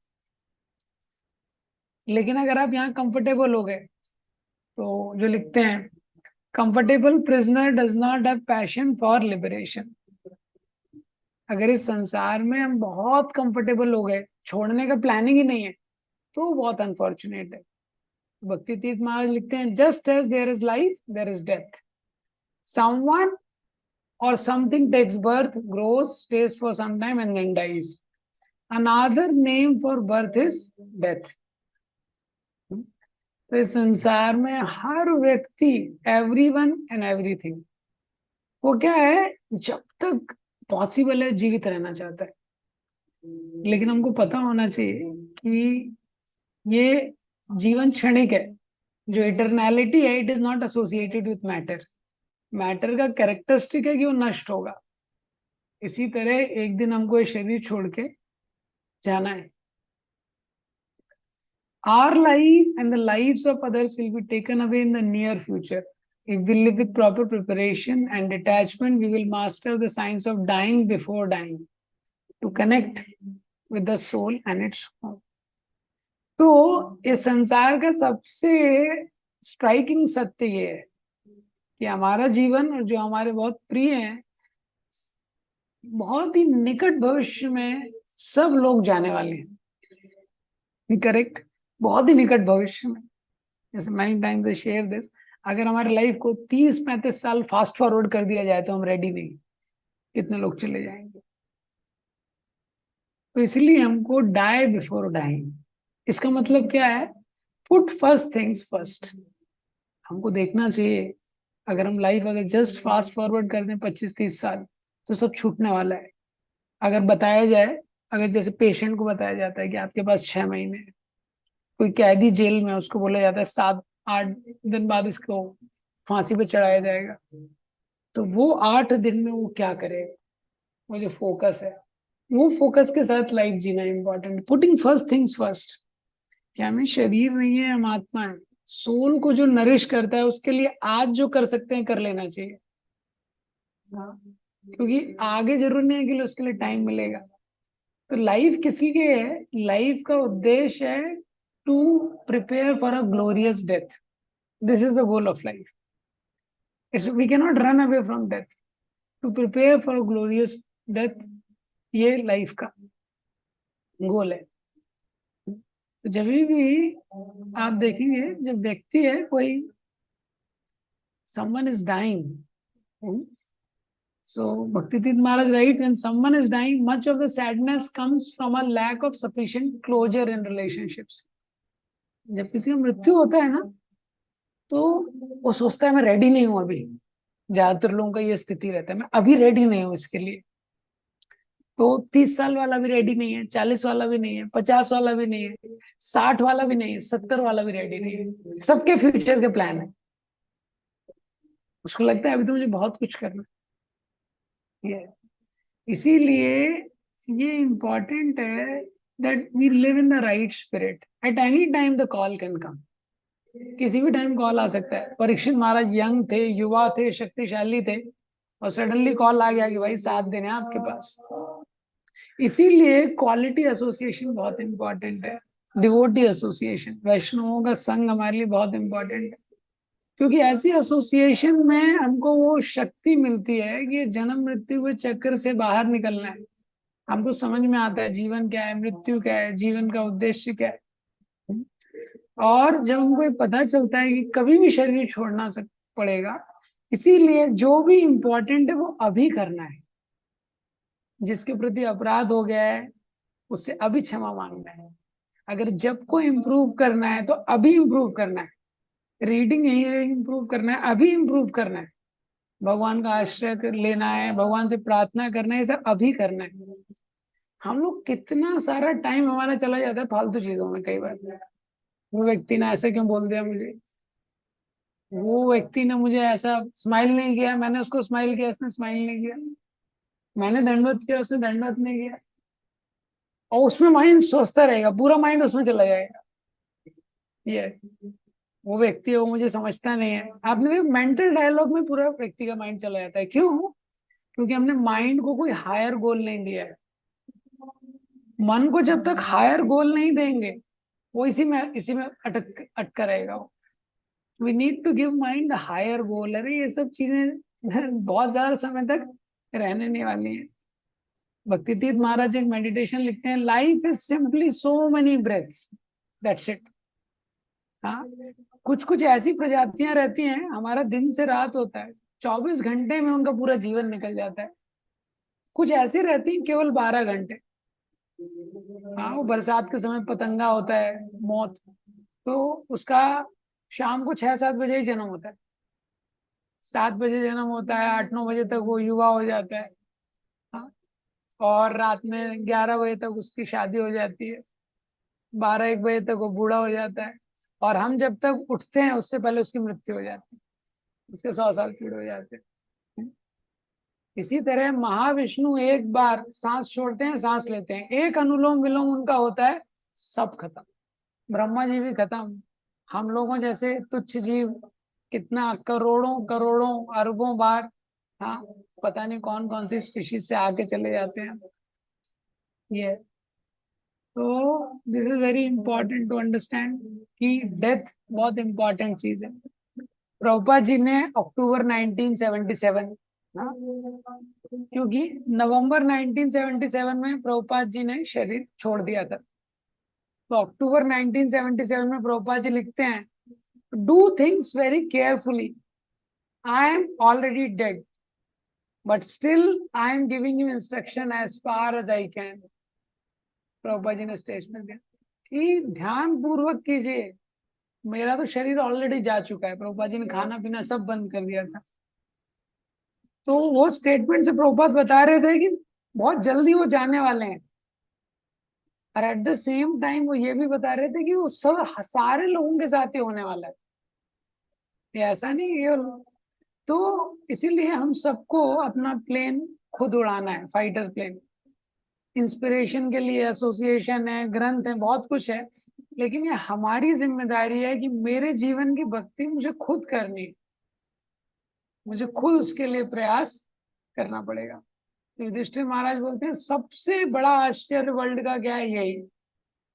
Speaker 1: लेकिन अगर आप यहाँ कंफर्टेबल हो गए, तो जो लिखते हैं, comfortable prisoner does not have passion for liberation. अगर इस संसार में हम बहुत कंफर्टेबल हो गए, छोड़ने का प्लानिंग ही नहीं है, तो बहुत अनफॉर्चुनेट है। भक्ति तीर्थ महाराज लिखते हैं, just as there is life there is death, someone or something takes birth, grows, stays for some time and then dies. Another name for birth is death. तो इस संसार में हर व्यक्ति, एवरीवन एंड एवरीथिंग, वो क्या है, जब तक पॉसिबल है जीवित रहना चाहता है। लेकिन हमको पता होना चाहिए कि ये जीवन क्षणिक है। जो इटरनैलिटी है, it is not associated with matter. Matter का कैरेक्टरिस्टिक है कि वो नष्ट होगा। इसी तरह एक दिन हमको ये शरीर छोड़ के जाना है। Our life and the lives of others will be taken away in the near future. If we live with proper preparation and detachment, we will master the science of dying before dying to connect with the soul and its home. तो इस संसार का सबसे striking सत्य ये है कि हमारा जीवन और जो हमारे बहुत प्रिय हैं, बहुत ही निकट भविष्य में सब लोग जाने वाले हैं। करेक्ट? बहुत ही निकट भविष्य में, जैसे many times I share this, अगर हमारी लाइफ को 30-35 साल फास्ट फॉरवर्ड कर दिया जाए तो हम रेडी नहीं, कितने लोग चले जाएंगे। तो इसलिए हमको डाई बिफोर डाइंग, इसका मतलब क्या है, पुट फर्स्ट थिंग्स फर्स्ट। हमको देखना चाहिए, अगर हम लाइफ अगर जस्ट फास्ट फॉरवर्ड कर दें 25-30 साल, तो सब छूटने वाला है। अगर बताया जाए, अगर जैसे पेशेंट को बताया जाता है कि आपके पास 6 महीने है, कोई कैदी जेल में, उसको बोला जाता है 7-8 दिन बाद इसको फांसी पे चढ़ाया जाएगा, तो वो 8 दिन में वो क्या करेगा, वो जो फोकस है, वो फोकस के साथ लाइफ जीना important, putting first things first. क्या हमें शरीर नहीं है, हम आत्मा है, सोल को जो नरिश करता है उसके लिए आज जो कर सकते हैं कर लेना चाहिए। हाँ, क्योंकि आगे जरूर नहीं है कि उसके लिए टाइम मिलेगा। तो लाइफ किसी के है, लाइफ का उद्देश्य है to prepare for a glorious death. This is the goal of life. It's we can not run away from death, to prepare for a glorious death, ये लाइफ का गोल है। तो जब भी आप देखेंगे, जब व्यक्ति है कोई, someone is dying, so Bhakti Tirth Maharaj write, when someone is dying, much of the sadness comes from a lack of sufficient closure in relationships. जब किसी का मृत्यु होता है ना, तो वो सोचता है मैं रेडी नहीं हूं अभी। ज्यादातर लोगों का ये स्थिति रहता है, मैं अभी रेडी नहीं हूं इसके लिए। तो 30 साल वाला भी रेडी नहीं है, 40 वाला भी नहीं है, 50 वाला भी नहीं है, 60 वाला भी नहीं है, 70 वाला भी रेडी नहीं है। सबके फ्यूचर के प्लान है, उसको लगता है अभी तो मुझे बहुत कुछ करना है। इसीलिए ये इम्पोर्टेंट है that we live in the right spirit. At any time the call can come, किसी भी टाइम कॉल आ सकता है। परीक्षित महाराज यंग थे, युवा थे, शक्तिशाली थे, और सडनली कॉल आ गया कि भाई 7 दिन है आपके पास। इसीलिए क्वालिटी एसोसिएशन बहुत इंपॉर्टेंट है, डिवोटी एसोसिएशन, वैष्णवों का संग हमारे लिए बहुत इंपॉर्टेंट है, क्योंकि ऐसी एसोसिएशन में हमको वो शक्ति मिलती है कि जन्म मृत्यु के चक्कर से बाहर निकलना है। हमको समझ में आता है जीवन क्या है, मृत्यु क्या है, जीवन का उद्देश्य क्या है। और जब हमको ये पता चलता है कि कभी भी शरीर छोड़ना पड़ेगा, इसीलिए जो भी इम्पोर्टेंट है वो अभी करना है। जिसके प्रति अपराध हो गया है उससे अभी क्षमा मांगना है। अगर जब को इम्प्रूव करना है तो अभी इम्प्रूव करना है। रीडिंग यही इम्प्रूव करना है, अभी इम्प्रूव करना है। भगवान का आश्रय लेना है, भगवान से प्रार्थना करना है, ये सब अभी करना है। हम लोग कितना सारा टाइम हमारा चला जाता है फालतू चीजों में। कई बार वो व्यक्ति ने ऐसे क्यों बोल दिया मुझे, वो व्यक्ति ने मुझे ऐसा स्माइल नहीं किया, मैंने उसको स्माइल किया, उसने स्माइल नहीं किया, मैंने दंडवत किया, उसने दंडवत नहीं किया, और उसमें माइंड सोचता रहेगा, पूरा माइंड उसमें चला जाएगा। ये वो व्यक्ति है, वो मुझे समझता नहीं है। आपने देखा मेंटल डायलॉग में पूरा व्यक्ति का माइंड चला जाता है। क्यों? क्योंकि हमने माइंड को कोई हायर गोल नहीं दिया है। मन को जब तक हायर गोल नहीं देंगे, वो इसी में अटका रहेगा। We need to give mind higher goal. अरे ये सब चीजें बहुत ज्यादा समय तक रहने नहीं वाली है। भक्ति तीर्थ महाराज एक मेडिटेशन लिखते हैं, life is simply so many breaths, that's it. हाँ, कुछ कुछ ऐसी प्रजातियां रहती हैं, हमारा दिन से रात होता है, 24 घंटे में उनका पूरा जीवन निकल जाता है। कुछ ऐसी रहती हैं केवल 12 घंटे। हाँ, वो बरसात के समय पतंगा होता है मौत, तो उसका शाम को 6-7 बजे ही जन्म होता है, 7 बजे जन्म होता है, 8-9 बजे तक वो युवा हो जाता है। हाँ, और रात में 11 बजे तक उसकी शादी हो जाती है, 12-1 बजे तक वो बूढ़ा हो जाता है, और हम जब तक उठते हैं उससे पहले उसकी मृत्यु हो जाती है, उसके 100 साल पूरे हो जाते हैं। इसी तरह महाविष्णु एक बार सांस छोड़ते हैं, सांस लेते हैं, एक अनुलोम विलोम उनका होता है, सब खत्म। ब्रह्मा जी भी खत्म, हम लोगों जैसे तुच्छ जीव कितना करोड़ों करोड़ों अरबों बार, हाँ, पता नहीं कौन कौन सी स्पीशीज से आके चले जाते हैं। ये तो this is very important to understand कि डेथ बहुत इंपॉर्टेंट चीज है। प्रभुपाद जी ने अक्टूबर 1977, हाँ, क्योंकि नवंबर 1977 में प्रभुपाद जी ने शरीर छोड़ दिया था। तो अक्टूबर 1977 में प्रभुपाद जी लिखते हैं, do things very carefully, I am already dead but still I am giving you instruction as far as I can. Prabhupada ji ने स्टेटमेंट दिया कि ध्यान पूर्वक कीजिए, मेरा तो शरीर ऑलरेडी जा चुका है। प्रभुपाद जी ने खाना पीना सब बंद कर दिया था। तो वो स्टेटमेंट से प्रभुपाद बता रहे थे कि बहुत जल्दी वो जाने वाले हैं, और एट द सेम टाइम वो ये भी बता रहे थे कि वो सब सारे लोगों के साथ ही होने वाला है, ये ऐसा नहीं ये। तो इसीलिए हम सबको अपना प्लेन खुद उड़ाना है, फाइटर प्लेन। इंस्पिरेशन के लिए एसोसिएशन है, ग्रंथ है, बहुत कुछ है, लेकिन ये हमारी जिम्मेदारी है कि मेरे जीवन की भक्ति मुझे खुद करनी है, मुझे खुद उसके लिए प्रयास करना पड़ेगा। तो युधिष्ठिर महाराज बोलते हैं सबसे बड़ा आश्चर्य वर्ल्ड का क्या है, यही,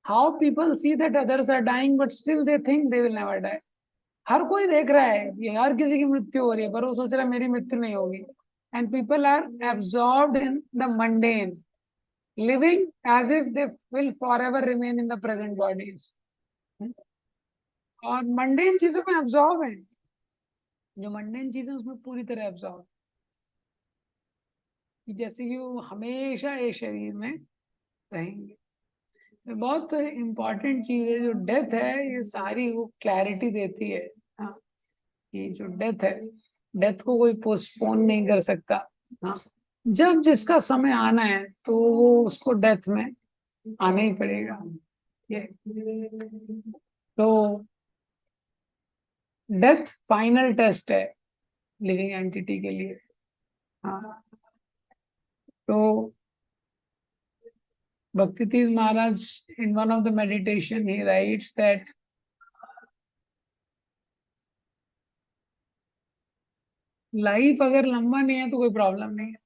Speaker 1: how people see that others are dying but still they think they will never die. हर कोई देख रहा है ये हर किसी की मृत्यु हो रही है, पर वो सोच रहा है मेरी मृत्यु नहीं होगी। And people are absorbed in the mundane, living as if they will forever remain in the present bodies, और मंडेन चीजों में एब्सॉर्ब है, जो मंडेन चीजें उसमें पूरी तरह एब्सॉर्ब, जैसे कि वो हमेशा ये शरीर में रहेंगे। तो बहुत इम्पोर्टेंट चीज है जो डेथ है, ये सारी वो क्लैरिटी देती है। हाँ, ये जो डेथ है, डेथ को कोई पोस्टपोन नहीं कर सकता। हाँ, जब जिसका समय आना है तो वो उसको डेथ में आना ही पड़ेगा। ये तो डेथ फाइनल टेस्ट है लिविंग एंटिटी के लिए। हाँ, तो Bhakti Tirtha Maharaj in one of the meditation he writes that life अगर लंबा नहीं है तो कोई प्रॉब्लम नहीं है,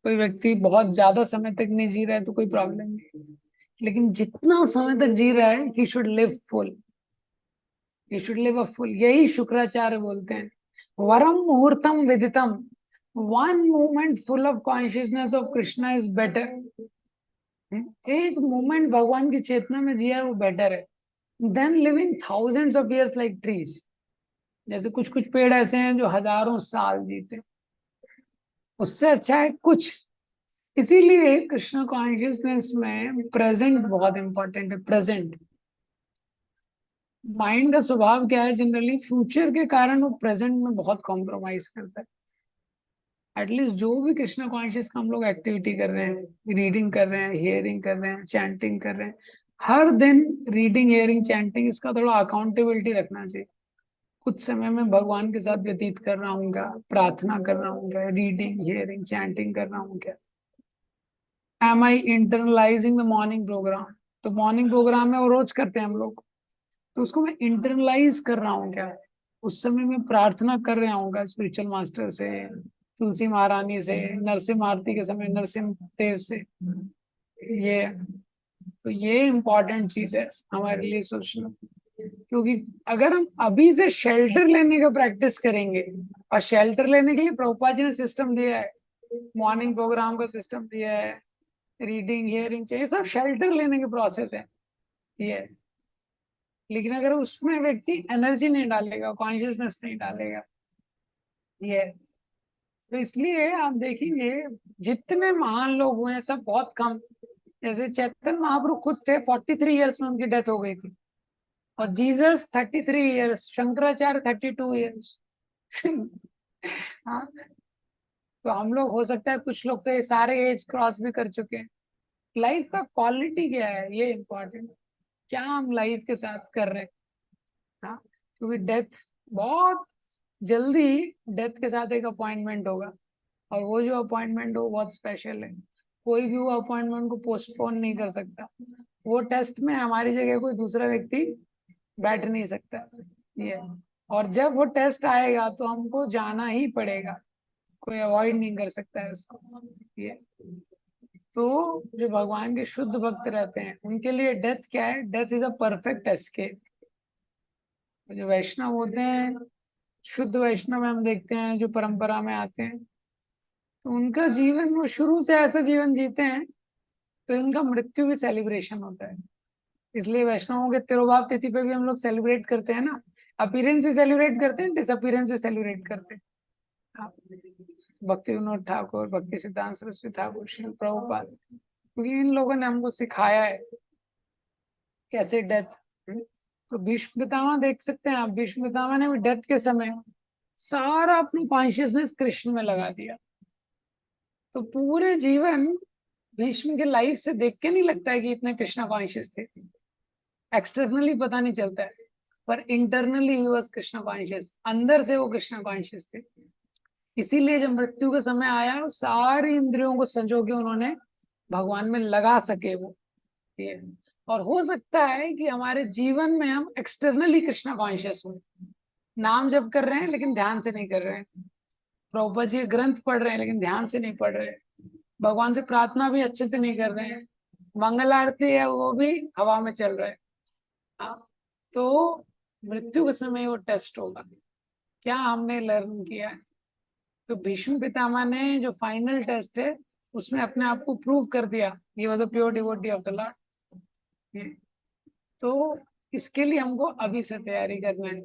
Speaker 1: कोई व्यक्ति बहुत ज्यादा समय तक नहीं जी रहा है तो कोई प्रॉब्लम नहीं है, लेकिन जितना समय तक जी रहा है he should live full, he should live a full. यही शुक्राचार्य बोलते हैं, वरम मुहूर्तम विदितम, one moment full of consciousness of Krishna is better. एक मोमेंट भगवान की चेतना में जिया है वो बेटर है than living thousands of years like trees. जैसे कुछ कुछ पेड़ ऐसे हैं जो हजारों साल जीते, उससे अच्छा है कुछ। इसीलिए कृष्ण कॉन्शियसनेस में प्रेजेंट बहुत इंपॉर्टेंट है। प्रेजेंट माइंड का स्वभाव क्या है, जनरली फ्यूचर के कारण वो प्रेजेंट में बहुत कॉम्प्रोमाइज करता है। एटलीस्ट जो भी कृष्ण कॉन्शियस का हम लोग एक्टिविटी कर रहे हैं, रीडिंग कर रहे हैं, हियरिंग कर रहे हैं, चैंटिंग कर रहे हैं, हर दिन रीडिंग हियरिंग चैंटिंग, इसका थोड़ा अकाउंटेबिलिटी रखना चाहिए। कुछ समय में भगवान के साथ व्यतीत कर रहा हूँ क्या, प्रार्थना कर रहा हूँ क्या, रीडिंग हियरिंग चैंटिंग कर रहा हूँ क्या, am I internalising the morning programme. तो मॉर्निंग प्रोग्राम है वो रोज करते हैं हम लोग, तो उसको मैं इंटरनलाइज कर रहा हूँ क्या, उस समय मैं प्रार्थना कर रहा हूँ स्पिरिचुअल मास्टर से, तुलसी महारानी से, नरसिम्हा आरती के समय नरसिम्ह देव से। ये तो ये इम्पोर्टेंट चीज है हमारे लिए सोचना, क्योंकि अगर हम अभी से शेल्टर लेने का प्रैक्टिस करेंगे, और शेल्टर लेने के लिए प्रभुपाद जी ने सिस्टम दिया है, मॉर्निंग प्रोग्राम का सिस्टम दिया है, रीडिंग हियरिंग चाहिए, सब शेल्टर लेने के प्रोसेस है ये। लेकिन अगर उसमें व्यक्ति एनर्जी नहीं डालेगा, कॉन्शियसनेस नहीं डालेगा, ये तो इसलिए आप देखेंगे जितने महान लोग हुए हैं सब बहुत कम। जैसे चैतन्य महाप्रभु खुद थे, 43 ईयर्स में उनकी डेथ हो गई थी, और जीसस 33 ईयर्स, शंकराचार्य 32 ईयर्स। हाँ, तो हम लोग हो सकता है कुछ लोग तो ये सारे एज क्रॉस भी कर चुके हैं। लाइफ का क्वालिटी क्या है ये इम्पोर्टेंट, क्या हम लाइफ के साथ कर रहे हैं। हाँ, क्योंकि डेथ बहुत जल्दी, डेथ के साथ एक अपॉइंटमेंट होगा, और वो जो अपॉइंटमेंट हो बहुत स्पेशल है, कोई भी वो अपॉइंटमेंट को पोस्टपोन नहीं कर सकता। वो टेस्ट में हमारी जगह कोई दूसरा व्यक्ति बैठ नहीं सकता ये, और जब वो टेस्ट आएगा तो हमको जाना ही पड़ेगा, कोई अवॉइड नहीं कर सकता है उसको ये। तो जो भगवान के शुद्ध भक्त रहते हैं उनके लिए डेथ क्या है, death is a perfect escape. जो वैष्णव होते हैं, शुद्ध वैष्णव में हम देखते हैं जो परंपरा में आते हैं, तो उनका जीवन वो शुरू से ऐसा जीवन जीते हैं, तो इनका मृत्यु भी सेलिब्रेशन होता है। इसलिए वैष्णवों के तिरुभाव तिथि पे भी हम लोग सेलिब्रेट करते हैं ना, अपीयरेंस भी सेलिब्रेट करते हैं, डिसअपीयरेंस भी सेलिब्रेट करते हैं। हाँ, भक्ति विनोद ठाकुर, भक्ति सिद्धांत सरस्वती ठाकुर, श्री प्रभुपाद, क्योंकि इन लोगों ने हमको सिखाया है कैसे डेथ। तो भीष्म पितामह देख सकते हैं आप, भीष्म पितामह ने भी डेथ के समय सारा अपना कॉन्शियसनेस कृष्ण में लगा दिया। तो पूरे जीवन भीष्म के लाइफ से देख के नहीं लगता है कि इतने कृष्णा कॉन्शियस थे। एक्सटर्नली पता नहीं चलता है, पर internally he was Krishna conscious, अंदर से वो कृष्णा कॉन्शियस थे। इसीलिए जब मृत्यु का समय आया, सारी इंद्रियों को संजो के उन्होंने भगवान में लगा सके वो ये। और हो सकता है कि हमारे जीवन में हम एक्सटर्नली कृष्णा कॉन्शियस हो, नाम जप कर रहे हैं लेकिन ध्यान से नहीं कर रहे हैं, प्रभुपाद जी ग्रंथ पढ़ रहे हैं लेकिन ध्यान से नहीं पढ़ रहे, भगवान से प्रार्थना भी अच्छे से नहीं कर रहे हैं, मंगल आरती है वो भी हवा में चल रहा है। हाँ, तो मृत्यु के समय वो टेस्ट होगा, क्या हमने लर्न किया है। तो भीष्म पितामह ने जो फाइनल टेस्ट है उसमें अपने आप को प्रूव कर दिया, he was a pure devotee of the Lord. तो इसके लिए हमको अभी से तैयारी करना है।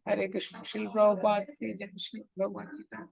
Speaker 1: हरे कृष्ण। श्री प्रभुपाद की जय। श्री भगवद गीता।